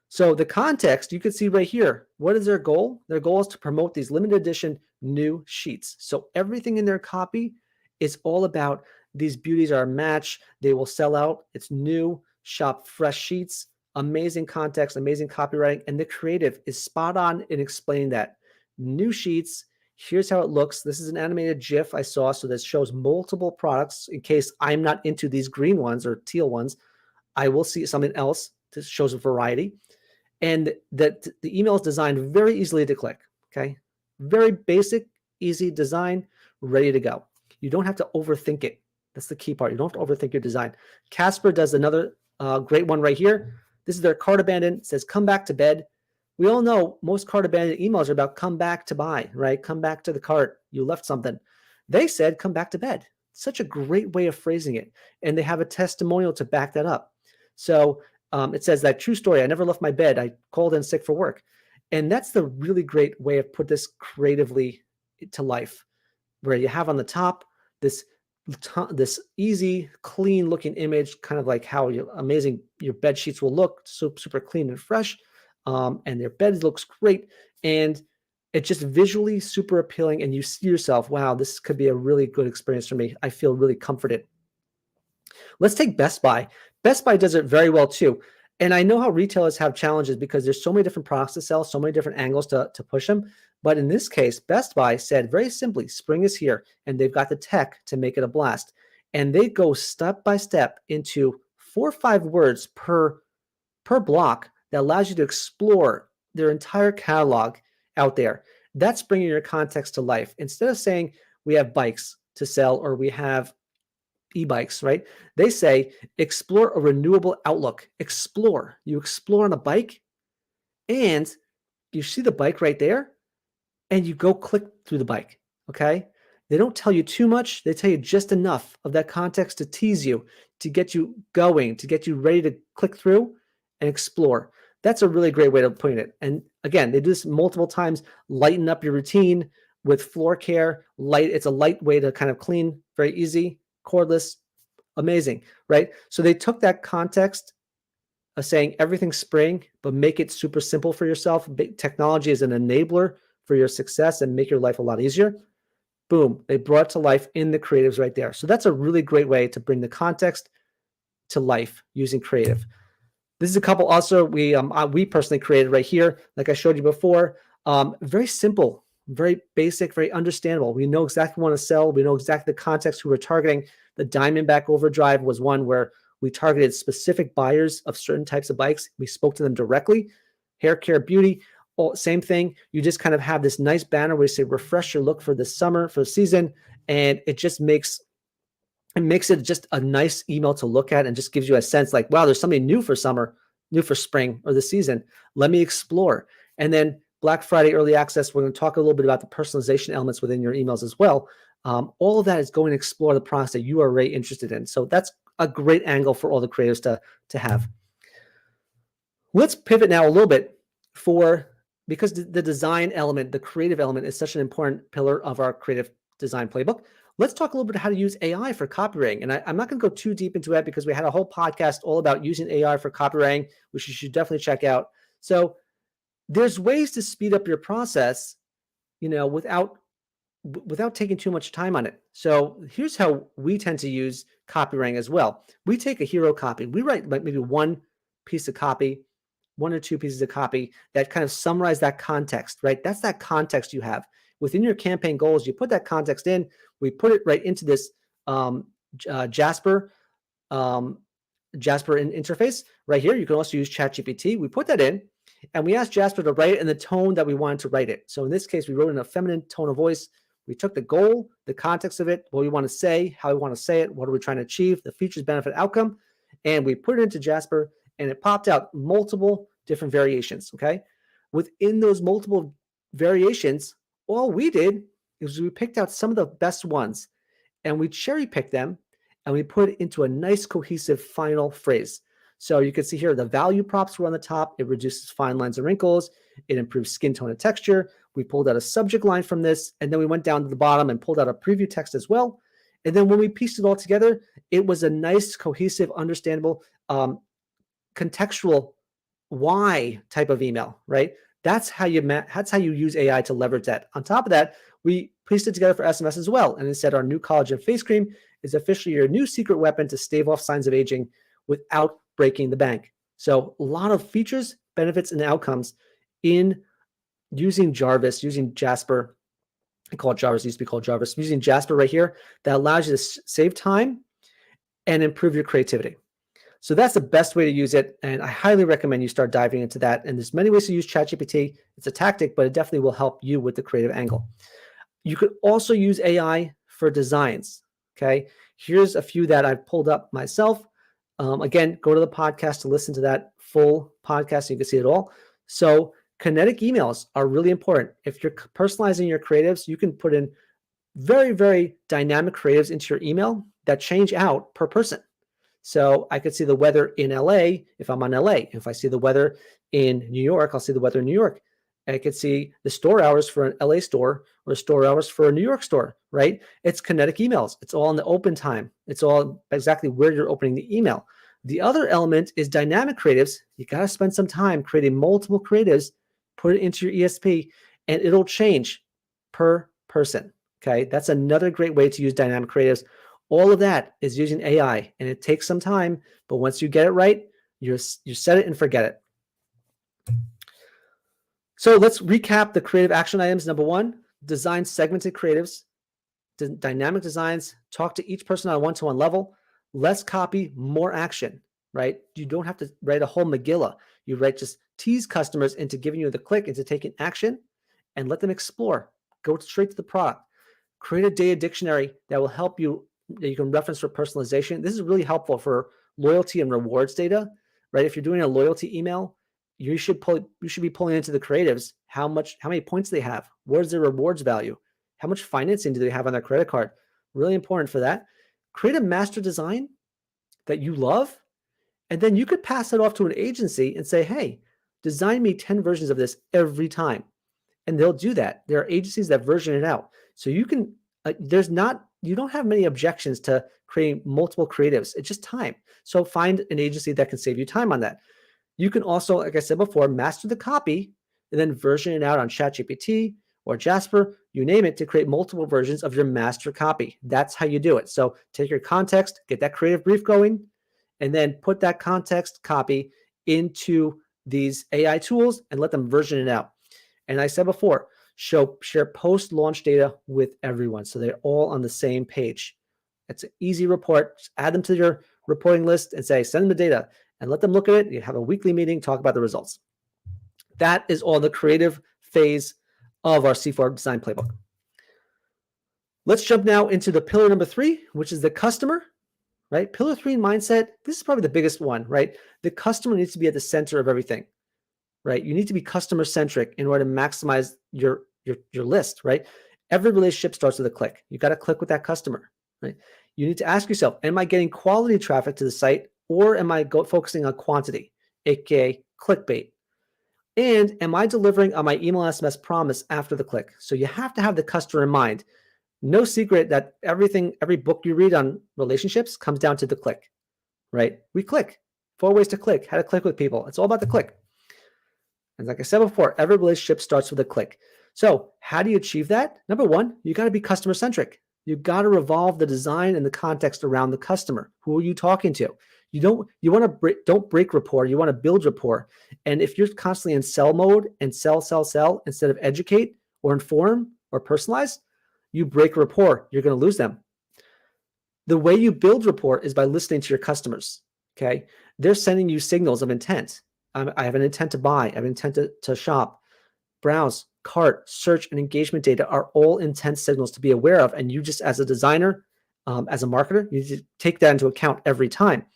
So the context, you can see right here, what is their goal? Their goal is to promote these limited edition new sheets. So everything in their copy is all about these beauties are a match. They will sell out. It's new, shop fresh sheets, amazing context, amazing copywriting. And the creative is spot on in explaining that. New sheets, here's how it looks. This is an animated GIF I saw. So this shows multiple products in case I'm not into these green ones or teal ones. I will see something else. This shows a variety. And that the email is designed very easily to click, okay? Very basic, easy design, ready to go. You don't have to overthink it. That's the key part. You don't have to overthink your design. Casper does another great one right here. This is their cart abandon. It says, come back to bed. We all know most cart abandoned emails are about come back to buy, right? Come back to the cart. You left something. They said, come back to bed. Such a great way of phrasing it. And they have a testimonial to back that up. So it says that true story. I never left my bed. I called in sick for work. And that's the really great way of put this creatively to life, where you have on the top this easy, clean looking image, kind of like how amazing your bed sheets will look, so super clean and fresh. And their bed looks great. And it's just visually super appealing. And you see yourself, wow, this could be a really good experience for me. I feel really comforted. Let's take Best Buy. Best Buy does it very well too. And I know how retailers have challenges because there's so many different products to sell, so many different angles to push them. But in this case, Best Buy said very simply, spring is here, and they've got the tech to make it a blast. And they go step by step into 4 or 5 words per block that allows you to explore their entire catalog out there. That's bringing your context to life. Instead of saying we have bikes to sell or we have e-bikes, right? They say explore a renewable outlook. Explore. You explore on a bike and you see the bike right there and you go click through the bike, okay? They don't tell you too much. They tell you just enough of that context to tease you, to get you going, to get you ready to click through and explore. That's a really great way of putting it. And again, they do this multiple times. Lighten up your routine with floor care. It's a light way to kind of clean, very easy, cordless, amazing, right? So they took that context of saying everything's spring, but make it super simple for yourself. Technology is an enabler for your success and make your life a lot easier. Boom, they brought it to life in the creatives right there. So that's a really great way to bring the context to life using creative. This is a couple also we personally created right here, like I showed you before. Very simple, very basic, very understandable. We know exactly what we want to sell. We know exactly the context who we're targeting. The Diamondback Overdrive was one where we targeted specific buyers of certain types of bikes. We spoke to them directly. Hair care, beauty, same thing. You just kind of have this nice banner where you say, refresh your look for the summer, for the season. And it just makes it just a nice email to look at and just gives you a sense like, wow, there's something new for summer, new for spring or the season. Let me explore. And then Black Friday early access, we're going to talk a little bit about the personalization elements within your emails as well. All of that is going to explore the products that you are really interested in. So that's a great angle for all the creators to have. Let's pivot now a little bit because the design element, the creative element is such an important pillar of our creative design playbook. Let's talk a little bit how to use AI for copywriting. And I'm not going to go too deep into it because we had a whole podcast all about using AI for copywriting, which you should definitely check out. So there's ways to speed up your process, without taking too much time on it. So here's how we tend to use copywriting as well. We take a hero copy. We write like maybe one piece of copy, 1 or 2 pieces of copy that kind of summarize that context, right? That's that context you have. Within your campaign goals, you put that context in. We put it right into this Jasper interface right here. You can also use ChatGPT. We put that in, And we asked Jasper to write it in the tone that we wanted to write it. So in this case, we wrote in a feminine tone of voice. We took the goal, the context of it, what we want to say, how we want to say it, what are we trying to achieve, the features, benefit, outcome, and we put it into Jasper, and it popped out multiple different variations, okay? Within those multiple variations, all we did is we picked out some of the best ones, and we cherry picked them, and we put it into a nice cohesive final phrase. So you can see here the value props were on the top. It reduces fine lines and wrinkles. It improves skin tone and texture. We pulled out a subject line from this, and then we went down to the bottom and pulled out a preview text as well. And then when we pieced it all together, it was a nice, cohesive, understandable, contextual why type of email, right? That's how you use AI to leverage that. On top of that, we pieced it together for SMS as well. And it said our new collagen face cream is officially your new secret weapon to stave off signs of aging without breaking the bank. So a lot of features, benefits, and outcomes in using Jarvis, using Jasper. I call it Jarvis, it used to be called Jarvis. Using Jasper right here that allows you to save time and improve your creativity. So that's the best way to use it, and I highly recommend you start diving into that. And there's many ways to use ChatGPT. It's a tactic, but it definitely will help you with the creative angle. You could also use AI for designs, okay? Here's a few that I've pulled up myself. Again, go to the podcast to listen to that full podcast so you can see it all. So kinetic emails are really important. If you're personalizing your creatives, you can put in very, very dynamic creatives into your email that change out per person. So I could see the weather in LA if I'm on LA. If I see the weather in New York, I'll see the weather in New York. I could see the store hours for an LA store or store hours for a New York store, right? It's kinetic emails. It's all in the open time. It's all exactly where you're opening the email. The other element is dynamic creatives. You got to spend some time creating multiple creatives, put it into your ESP, and it'll change per person, okay? That's another great way to use dynamic creatives. All of that is using AI, and it takes some time, but once you get it right, you set it and forget it. So let's recap the creative action items. Number one, design segmented creatives, dynamic designs, talk to each person on a one-to-one level, less copy, more action, right? You don't have to write a whole Megillah. You just tease customers into giving you the click, into taking action, and let them explore. Go straight to the product. Create a data dictionary that will help you, that you can reference for personalization. This is really helpful for loyalty and rewards data, right? If you're doing a loyalty email, you should be pulling into the creatives how many points they have, what is their rewards value, how much financing do they have on their credit card. Really important for that. Create a master design that you love, and then you could pass it off to an agency and say, hey, design me 10 versions of this every time. And they'll do that. There are agencies that version it out. So you can, you don't have many objections to creating multiple creatives. It's just time. So find an agency that can save you time on that. You can also, like I said before, master the copy and then version it out on ChatGPT or Jasper, you name it, to create multiple versions of your master copy. That's how you do it. So take your context, get that creative brief going, and then put that context copy into these AI tools and let them version it out. And I said before, share post-launch data with everyone so they're all on the same page. It's an easy report. Just add them to your reporting list and say, send them the data and let them look at it. You have a weekly meeting, talk about the results. That is all the creative phase of our C-4 design playbook. Let's jump now into the pillar number 3, which is the customer, right? Pillar 3 in mindset, this is probably the biggest one, right? The customer needs to be at the center of everything, right? You need to be customer centric in order to maximize your list, right? Every relationship starts with a click. You got to click with that customer, right? You need to ask yourself, am I getting quality traffic to the site, or am I focusing on quantity, aka clickbait? And am I delivering on my email SMS promise after the click? So you have to have the customer in mind. No secret that every book you read on relationships comes down to the click, right? We click. 4 ways to click, how to click with people. It's all about the click. And like I said before, every relationship starts with a click. So how do you achieve that? Number 1, you got to be customer centric. You got to revolve the design and the context around the customer. Who are you talking to? Don't break rapport. You want to build rapport. And if you're constantly in sell mode and sell instead of educate or inform or personalize, you break rapport. You're going to lose them. The way you build rapport is by listening to your customers. Okay, they're sending you signals of intent. I have an intent to buy. I have an intent to shop. Browse, cart, search, and engagement data are all intent signals to be aware of. And you just, as a designer, as a marketer, you need to take that into account every time.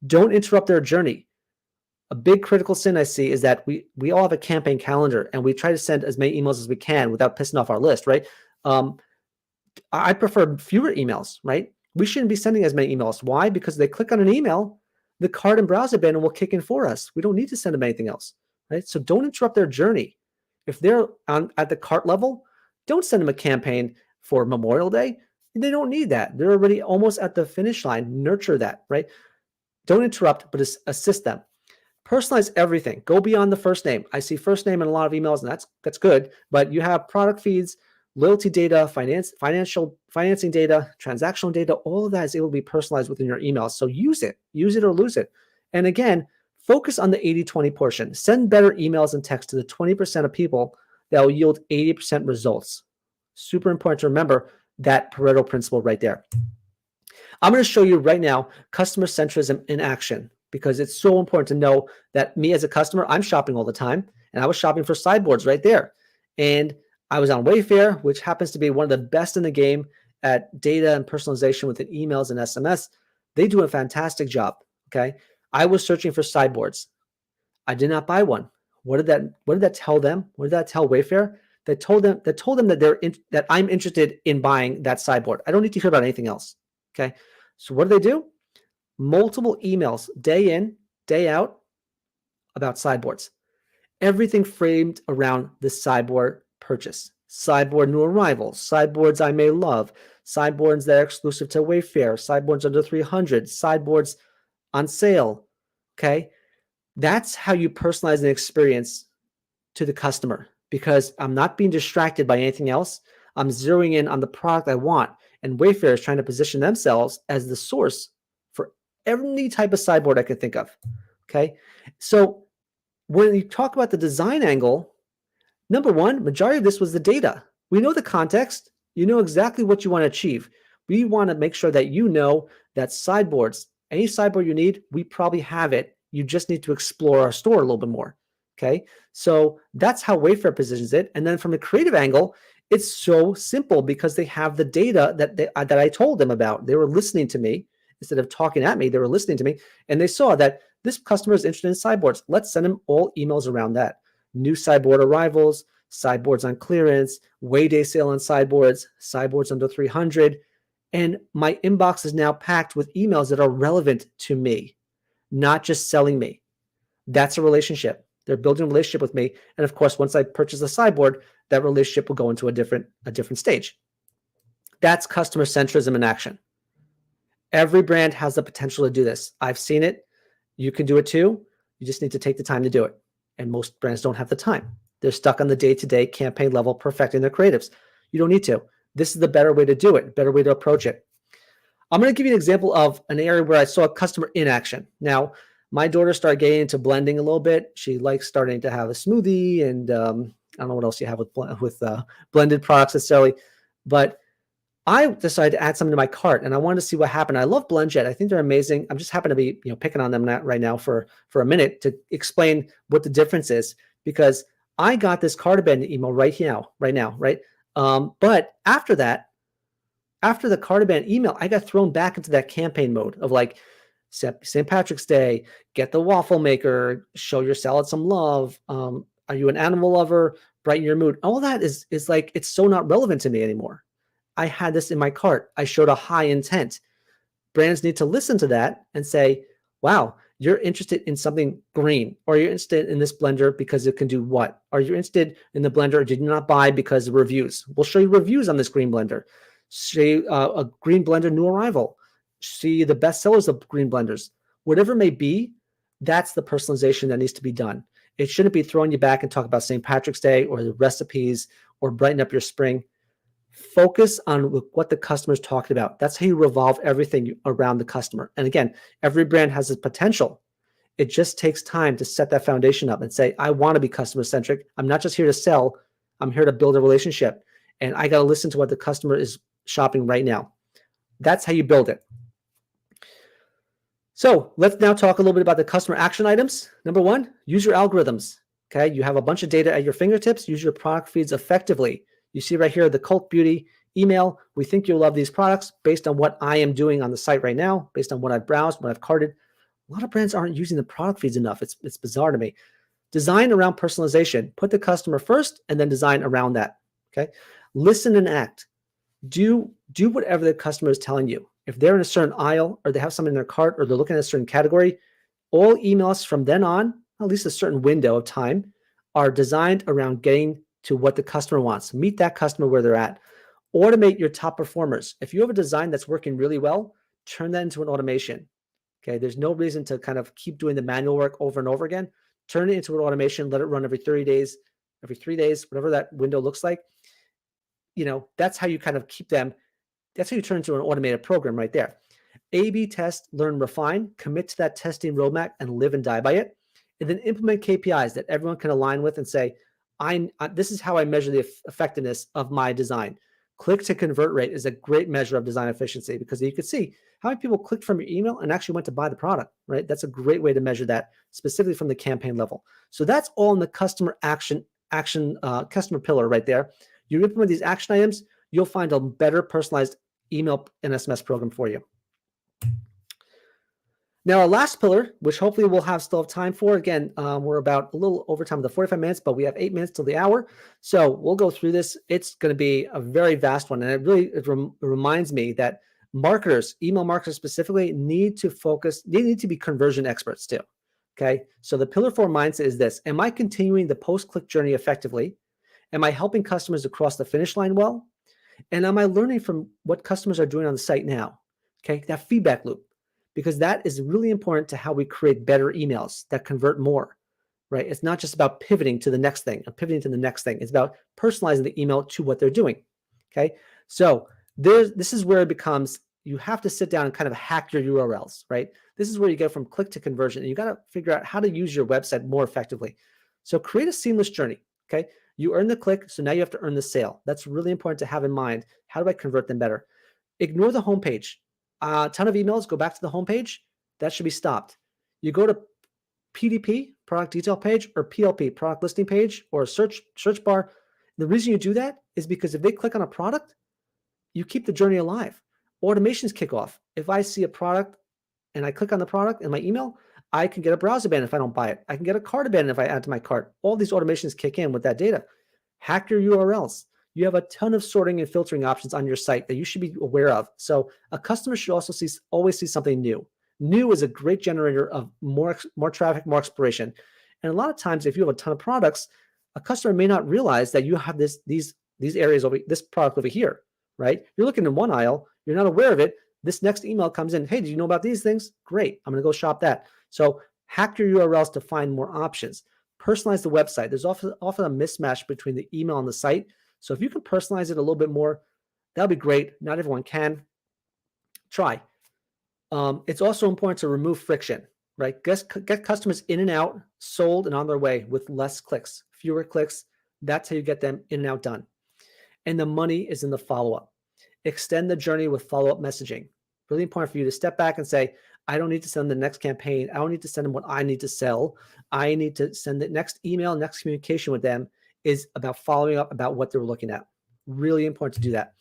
Don't interrupt their journey. A big critical sin I see is that we all have a campaign calendar and we try to send as many emails as we can without pissing off our list, right? I prefer fewer emails, right? We shouldn't be sending as many emails. Why? Because they click on an email, the cart and browser banner will kick in for us. We don't need to send them anything else, right? So don't interrupt their journey. If they're at the cart level, don't send them a campaign for Memorial Day. They don't need that. They're already almost at the finish line. Nurture that, right? Don't interrupt, but assist them. Personalize everything. Go beyond the first name. I see first name in a lot of emails, and that's good. But you have product feeds, loyalty data, financing data, transactional data. All of that is able to be personalized within your emails. So use it or lose it. And again, focus on the 80-20 portion. Send better emails and text to the 20% of people that will yield 80% results. Super important to remember that Pareto principle right there. I'm going to show you right now customer centrism in action, because it's so important to know that me as a customer, I'm shopping all the time, and I was shopping for sideboards right there. And I was on Wayfair, which happens to be one of the best in the game at data and personalization within emails and SMS. They do a fantastic job. Okay. I was searching for sideboards. I did not buy one. What did that tell them? What did that tell Wayfair? That told them that I'm interested in buying that sideboard. I don't need to hear about anything else. Okay. So what do? Multiple emails day in, day out about sideboards. Everything framed around the sideboard purchase. Sideboard new arrivals, sideboards I may love, sideboards that are exclusive to Wayfair, sideboards under 300, sideboards on sale. Okay. That's how you personalize an experience to the customer, because I'm not being distracted by anything else. I'm zeroing in on the product I want. And Wayfair is trying to position themselves as the source for any type of sideboard I could think of. Okay. So when you talk about the design angle, number one, majority of this was the data. We know the context. You know exactly what you want to achieve. We want to make sure that you know that sideboards, any sideboard you need, we probably have it. You just need to explore our store a little bit more. Okay. So that's how Wayfair positions it. And then from a creative angle, it's so simple because they have the data that I told them about. They were listening to me instead of talking at me. They were listening to me, and they saw that this customer is interested in sideboards. Let's send them all emails around that. New sideboard arrivals, sideboards on clearance, way day sale on sideboards, sideboards under 300. And my inbox is now packed with emails that are relevant to me, not just selling me. That's a relationship. They're building a relationship with me. And of course, once I purchase a sideboard, that relationship will go into a different stage. That's customer centrism in action. Every brand has the potential to do this. I've seen it. You can do it too. You just need to take the time to do it. And most brands don't have the time. They're stuck on the day-to-day campaign level, perfecting their creatives. You don't need to. This is the better way to do it, better way to approach it. I'm going to give you an example of an area where I saw a customer in action. Now, my daughter started getting into blending a little bit. She likes starting to have a smoothie, and I don't know what else you have with blended products necessarily, but I decided to add something to my cart, and I wanted to see what happened. I love BlendJet. I think they're amazing. I'm just happen to be picking on them right now for a minute to explain what the difference is, because I got this cardigan email right now, right? But after that, after the cardigan email, I got thrown back into that campaign mode of like St. Patrick's Day, get the waffle maker, show your salad some love. Are you an animal lover? Brighten your mood. All that is like, it's so not relevant to me anymore. I had this in my cart. I showed a high intent. Brands need to listen to that and say, wow, you're interested in something green, or you're interested in this blender because it can do what? Are you interested in the blender, or did you not buy because of reviews? We'll show you reviews on this green blender. Show you a green blender new arrival. See the best sellers of green blenders. Whatever it may be, that's the personalization that needs to be done. It shouldn't be throwing you back and talk about St. Patrick's Day or the recipes or brighten up your spring. Focus on what the customer's talking about. That's how you revolve everything around the customer. And again, every brand has its potential. It just takes time to set that foundation up and say, I want to be customer centric. I'm not just here to sell. I'm here to build a relationship. And I got to listen to what the customer is shopping right now. That's how you build it. So let's now talk a little bit about the customer action items. Number one, use your algorithms. Okay, you have a bunch of data at your fingertips. Use your product feeds effectively. You see right here the Cult Beauty email. We think you'll love these products based on what I am doing on the site right now, based on what I've browsed, what I've carted. A lot of brands aren't using the product feeds enough. It's bizarre to me. Design around personalization. Put the customer first and then design around that. Okay, listen and act. Do whatever the customer is telling you. If they're in a certain aisle or they have something in their cart or they're looking at a certain category, all emails from then on, at least a certain window of time, are designed around getting to what the customer wants. Meet that customer where they're at. Automate your top performers. If you have a design that's working really well, turn that into an automation. Okay, there's no reason to kind of keep doing the manual work over and over again. Turn it into an automation. Let it run every 30 days, every 3 days, whatever that window looks like. That's how you kind of keep them. That's how you turn into an automated program right there. A/B test, learn, refine, commit to that testing roadmap and live and die by it. And then implement KPIs that everyone can align with and say, this is how I measure the effectiveness of my design. Click to convert rate is a great measure of design efficiency because you can see how many people clicked from your email and actually went to buy the product, right? That's a great way to measure that specifically from the campaign level. So that's all in the customer customer pillar right there. You implement these action items, you'll find a better personalized email and SMS program for you. Now, our last pillar, which hopefully we'll still have time for. Again, we're about a little over time of the 45 minutes, but we have 8 minutes till the hour. So we'll go through this. It's going to be a very vast one. And it reminds me that marketers, email marketers specifically, need to focus. They need to be conversion experts too. Okay. So the pillar 4 mindset is this. Am I continuing the post-click journey effectively? Am I helping customers across the finish line well? And am I learning from what customers are doing on the site now? Okay, that feedback loop, because that is really important to how we create better emails that convert more, right? It's not just about pivoting to the next thing and pivoting to the next thing. It's about personalizing the email to what they're doing, okay? So this is where it becomes, you have to sit down and kind of hack your URLs, right? This is where you go from click to conversion, and you got to figure out how to use your website more effectively. So create a seamless journey, okay? You earn the click, so now you have to earn the sale. That's really important to have in mind. How do I convert them better? Ignore the homepage. A ton of emails, go back to the homepage. That should be stopped. You go to PDP, product detail page, or PLP, product listing page, or a search bar. The reason you do that is because if they click on a product, you keep the journey alive. Automations kick off. If I see a product and I click on the product in my email, I can get a browser ban if I don't buy it. I can get a cart ban if I add to my cart. All these automations kick in with that data. Hack your URLs. You have a ton of sorting and filtering options on your site that you should be aware of. So a customer should also always see something new. New is a great generator of more traffic, more exploration. And a lot of times, if you have a ton of products, a customer may not realize that you have these areas over this product over here, right? You're looking in one aisle, you're not aware of it. This next email comes in. Hey, did you know about these things? Great. I'm going to go shop that. So hack your URLs to find more options. Personalize the website. There's often a mismatch between the email and the site. So if you can personalize it a little bit more, that'll be great. Not everyone can. Try. It's also important to remove friction, right? Get customers in and out, sold and on their way with less clicks, fewer clicks. That's how you get them in and out done. And the money is in the follow-up. Extend the journey with follow-up messaging. Really important for you to step back and say, I don't need to send the next campaign. I don't need to send them what I need to sell. I need to send the next email, next communication with them is about following up about what they're looking at. Really important to do that.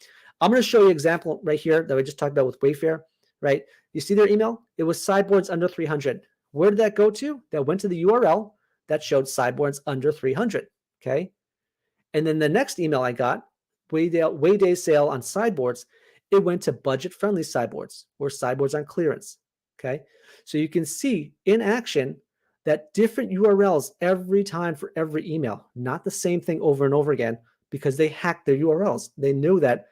I'm going to show you an example right here that we just talked about with Wayfair, right? You see their email? It was sideboards under 300. Where did that go to? That went to the URL that showed sideboards under 300, okay? And then the next email I got, Way sale on sideboards, it went to budget-friendly sideboards or sideboards on clearance, okay? So you can see in action that different URLs every time for every email, not the same thing over and over again because they hacked their URLs. They knew that,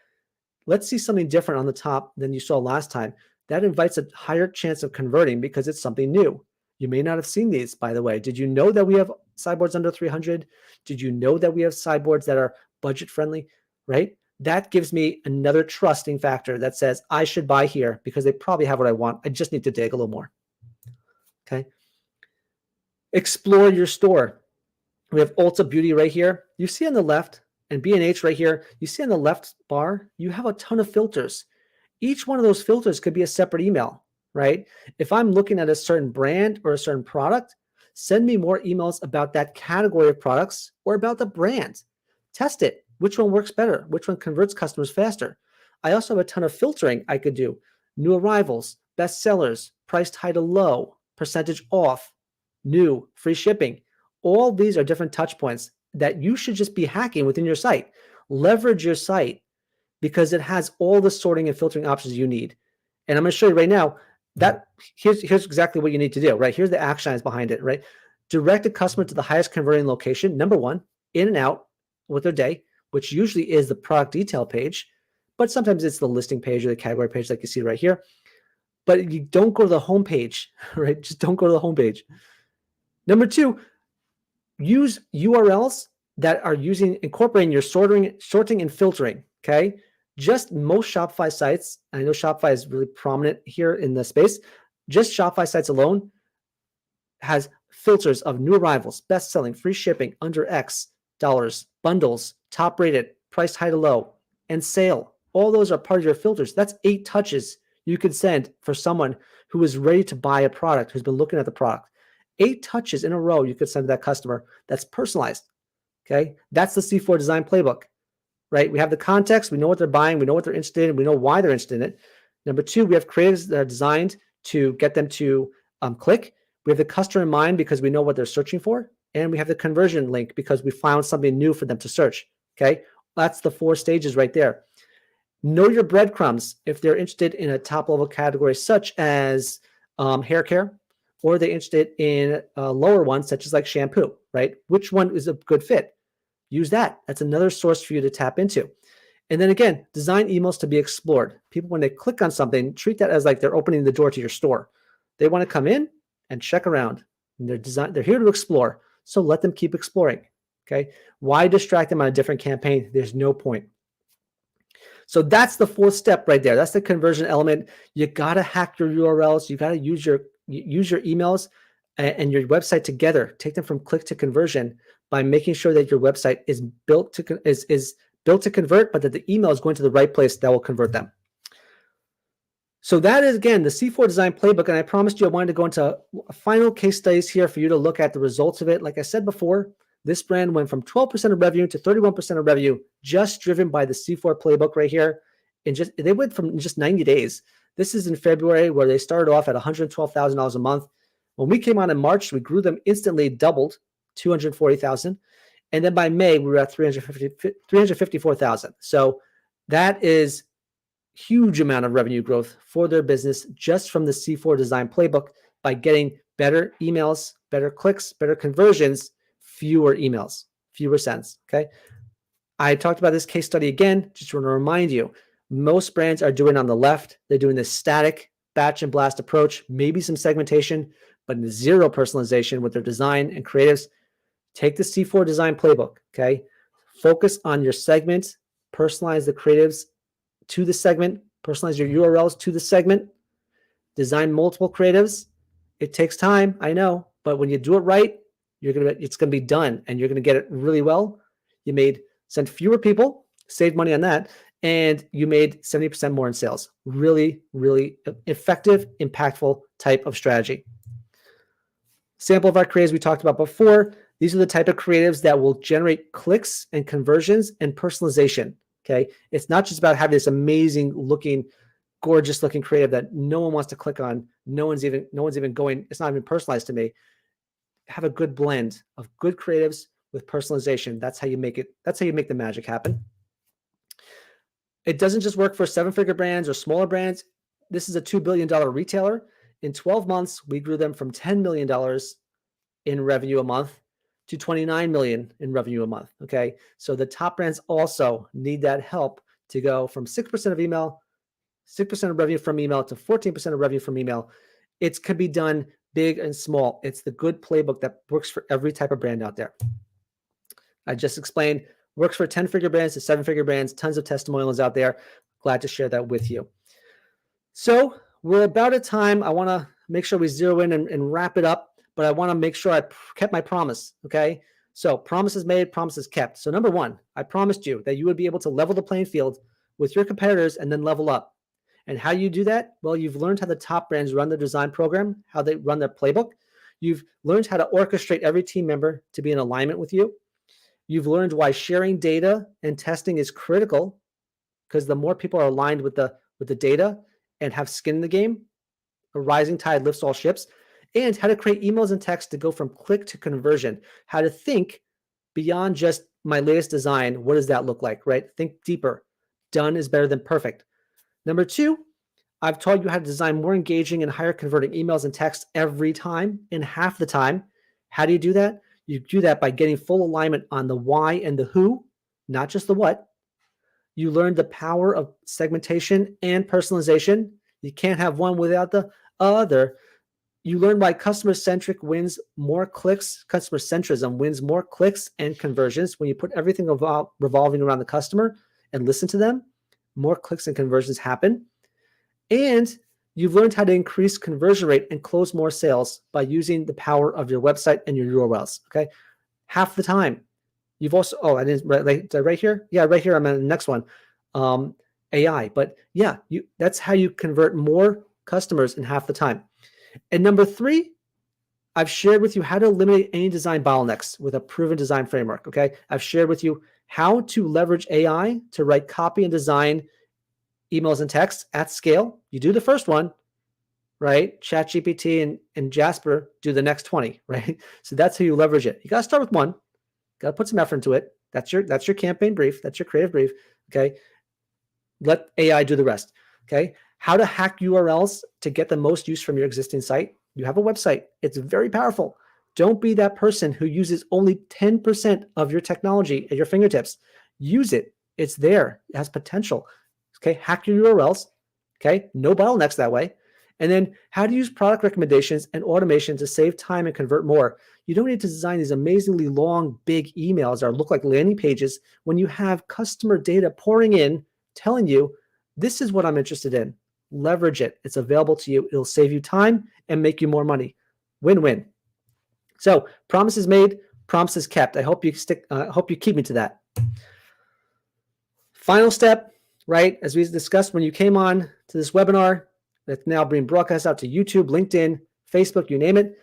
let's see something different on the top than you saw last time. That invites a higher chance of converting because it's something new. You may not have seen these, by the way. Did you know that we have sideboards under 300? Did you know that we have sideboards that are budget-friendly, right? That gives me another trusting factor that says I should buy here because they probably have what I want. I just need to dig a little more, okay? Explore your store. We have Ulta Beauty right here. You see on the left and B&H right here. You see on the left bar, you have a ton of filters. Each one of those filters could be a separate email. right? If I'm looking at a certain brand or a certain product, send me more emails about that category of products or about the brand. Test it. Which one works better? Which one converts customers faster? I also have a ton of filtering I could do. New arrivals, best sellers, priced high to low, percentage off, new, free shipping. All these are different touch points that you should just be hacking within your site. Leverage your site because it has all the sorting and filtering options you need. And I'm going to show you right now that here's exactly what you need to do, right? Here's the action items behind it, right? Direct the customer to the highest converting location, number one, in and out with their day, which usually is the product detail page, but sometimes it's the listing page or the category page like you see right here. But you don't go to the home page, right? Just don't go to the home page. Number two, use URLs that are incorporating your sorting and filtering, okay? Just most Shopify sites, I know Shopify is really prominent here in the space, just Shopify sites alone has filters of new arrivals, best selling, free shipping, under X dollars, bundles, top rated, priced high to low, and sale. All those are part of your filters. That's 8 touches you could send for someone who is ready to buy a product, who's been looking at the product. 8 touches in a row you could send to that customer that's personalized. Okay, that's the C4 design playbook, right? We have the context, we know what they're buying, we know what they're interested in, we know why they're interested in it. Number two, we have creatives that are designed to get them to click. We have the customer in mind because we know what they're searching for, and we have the conversion link because we found something new for them to search. Okay, that's the 4 stages right there. Know your breadcrumbs if they're interested in a top level category such as hair care, or they're interested in a lower one such as like shampoo, right? Which one is a good fit? Use that. That's another source for you to tap into. And then again, design emails to be explored. People, when they click on something, treat that as like they're opening the door to your store. They want to come in and check around. And they're here to explore. So let them keep exploring. Okay. Why distract them on a different campaign? There's no point. So that's the 4th step right there. That's the conversion element. You got to hack your URLs. You got to use your emails and your website together. Take them from click to conversion by making sure that your website is built to convert, but that the email is going to the right place that will convert them. So that is, again, the C4 design playbook. And I promised you I wanted to go into final case studies here for you to look at the results of it. Like I said before, this brand went from 12% of revenue to 31% of revenue, just driven by the C4 playbook right here. And they went from just 90 days. This is in February, where they started off at $112,000 a month. When we came on in March, we grew them instantly, doubled, $240,000. And then by May, we were at $354,000. So that is huge amount of revenue growth for their business just from the C4 design playbook by getting better emails, better clicks, better conversions, fewer emails, fewer sends. Okay. I talked about this case study again. Just want to remind you, most brands are doing on the left. They're doing this static batch and blast approach, maybe some segmentation, but zero personalization with their design and creatives. Take the C4 design playbook. Okay. Focus on your segment, personalize the creatives to the segment, personalize your URLs to the segment, design multiple creatives. It takes time, I know, but when you do it right, it's gonna be done, and you're gonna get it really well. You sent fewer people, saved money on that, and you made 70% more in sales. Really, really effective, impactful type of strategy. Sample of our creatives we talked about before. These are the type of creatives that will generate clicks and conversions and personalization. Okay, it's not just about having this amazing looking, gorgeous looking creative that no one wants to click on. No one's even going. It's not even personalized to me. Have a good blend of good creatives with personalization. That's how you make it. That's how you make the magic happen. It doesn't just work for 7-figure brands or smaller brands. This is a $2 billion retailer. In 12 months, we grew them from $10 million in revenue a month to $29 million in revenue a month. Okay. So the top brands also need that help to go from 6% of revenue from email to 14% of revenue from email. It could be done big and small. It's the good playbook that works for every type of brand out there. I just explained, works for 10-figure brands to 7-figure brands, tons of testimonials out there. Glad to share that with you. So we're about at time. I want to make sure we zero in and wrap it up, but I want to make sure I kept my promise. Okay. So promises made, promises kept. So number one, I promised you that you would be able to level the playing field with your competitors and then level up. And how you do that? Well, you've learned how the top brands run their design program, how they run their playbook. You've learned how to orchestrate every team member to be in alignment with you. You've learned why sharing data and testing is critical, because the more people are aligned with the data and have skin in the game, a rising tide lifts all ships. And how to create emails and text to go from click to conversion. How to think beyond just my latest design. What does that look like, right? Think deeper. Done is better than perfect. Number 2, I've taught you how to design more engaging and higher converting emails and texts every time, in half the time. How do you do that? You do that by getting full alignment on the why and the who, not just the what. You learn the power of segmentation and personalization. You can't have one without the other. You learn why customer-centric wins more clicks. Customer centrism wins more clicks and conversions. When you put everything revolving around the customer and listen to them, more clicks and conversions happen. And you've learned how to increase conversion rate and close more sales by using the power of your website and your URLs. Okay, half the time. You've also, I didn't right here. Yeah, right here. I'm on the next one, AI. But yeah, that's how you convert more customers in half the time. And number 3, I've shared with you how to eliminate any design bottlenecks with a proven design framework. Okay, I've shared with you how to leverage AI to write copy and design emails and texts at scale. You do the first one, right? ChatGPT and Jasper do the next 20, right? So that's how you leverage it. You got to start with one. Got to put some effort into it. That's your campaign brief. That's your creative brief. Okay. Let AI do the rest. Okay. How to hack URLs to get the most use from your existing site. You have a website. It's very powerful. Don't be that person who uses only 10% of your technology at your fingertips. Use it. It's there. It has potential. Okay. Hack your URLs. Okay. No bottlenecks that way. And then how to use product recommendations and automation to save time and convert more. You don't need to design these amazingly long, big emails or look like landing pages when you have customer data pouring in, telling you, this is what I'm interested in. Leverage it. It's available to you. It'll save you time and make you more money. Win-win. So promises made, promises kept. I hope you keep me to that. Final step, right? As we discussed when you came on to this webinar, that's now being broadcast out to YouTube, LinkedIn, Facebook, you name it.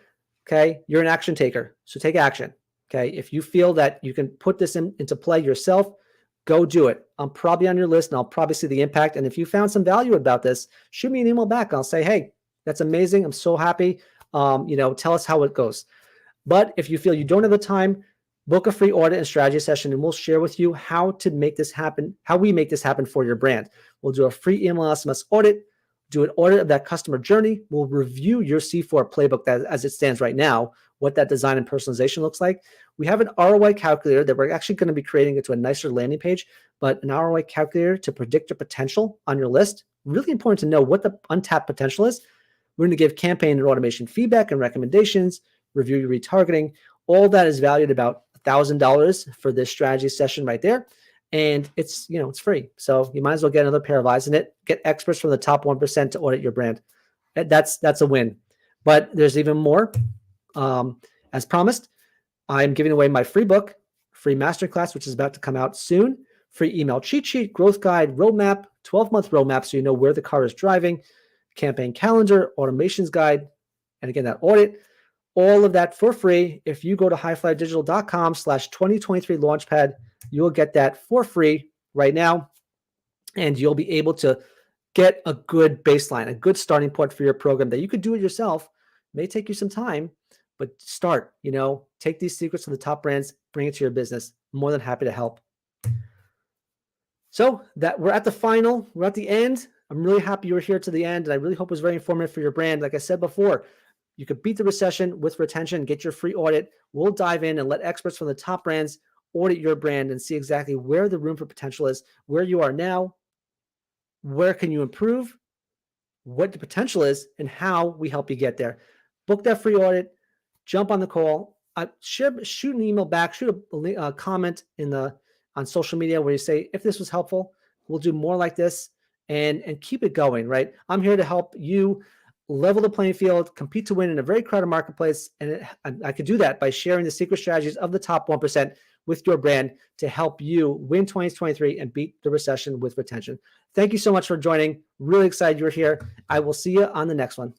Okay, you're an action taker, so take action. Okay, if you feel that you can put this into play yourself, go do it. I'm probably on your list, and I'll probably see the impact. And if you found some value about this, shoot me an email back. I'll say, hey, that's amazing. I'm so happy. Tell us how it goes. But if you feel you don't have the time, book a free audit and strategy session, and we'll share with you how to make this happen, how we make this happen for your brand. We'll do a free email SMS audit, do an audit of that customer journey. We'll review your C-4 playbook as it stands right now, what that design and personalization looks like. We have an ROI calculator that we're actually going to be creating into a nicer landing page, but an ROI calculator to predict your potential on your list. Really important to know what the untapped potential is. We're going to give campaign and automation feedback and recommendations, review your retargeting. All that is valued about $1,000 for this strategy session right there. And it's free. So you might as well get another pair of eyes in it. Get experts from the top 1% to audit your brand. That's a win. But there's even more. As promised, I'm giving away my free book, free masterclass, which is about to come out soon. Free email cheat sheet, growth guide, roadmap, 12-month roadmap so you know where the car is driving, campaign calendar, automations guide, and again, that audit. All of that for free. If you go to highflydigital.com/2023 launchpad, you will get that for free right now, and you'll be able to get a good baseline, a good starting point for your program that you could do it yourself. It may take you some time, but start. Take these secrets from the top brands, bring it to your business. I'm more than happy to help. So that we're at the end. I'm really happy you were here to the end, and I really hope it was very informative for your brand. Like I said before, you could beat the recession with retention, get your free audit. We'll dive in and let experts from the top brands audit your brand and see exactly where the room for potential is, where you are now, where can you improve, what the potential is, and how we help you get there. Book that free audit, jump on the call, shoot an email back, shoot a comment on social media where you say, if this was helpful, we'll do more like this and keep it going, right? I'm here to help you level the playing field, compete to win in a very crowded marketplace. And I could do that by sharing the secret strategies of the top 1% with your brand to help you win 2023 and beat the recession with retention. Thank you so much for joining. Really excited you're here. I will see you on the next one.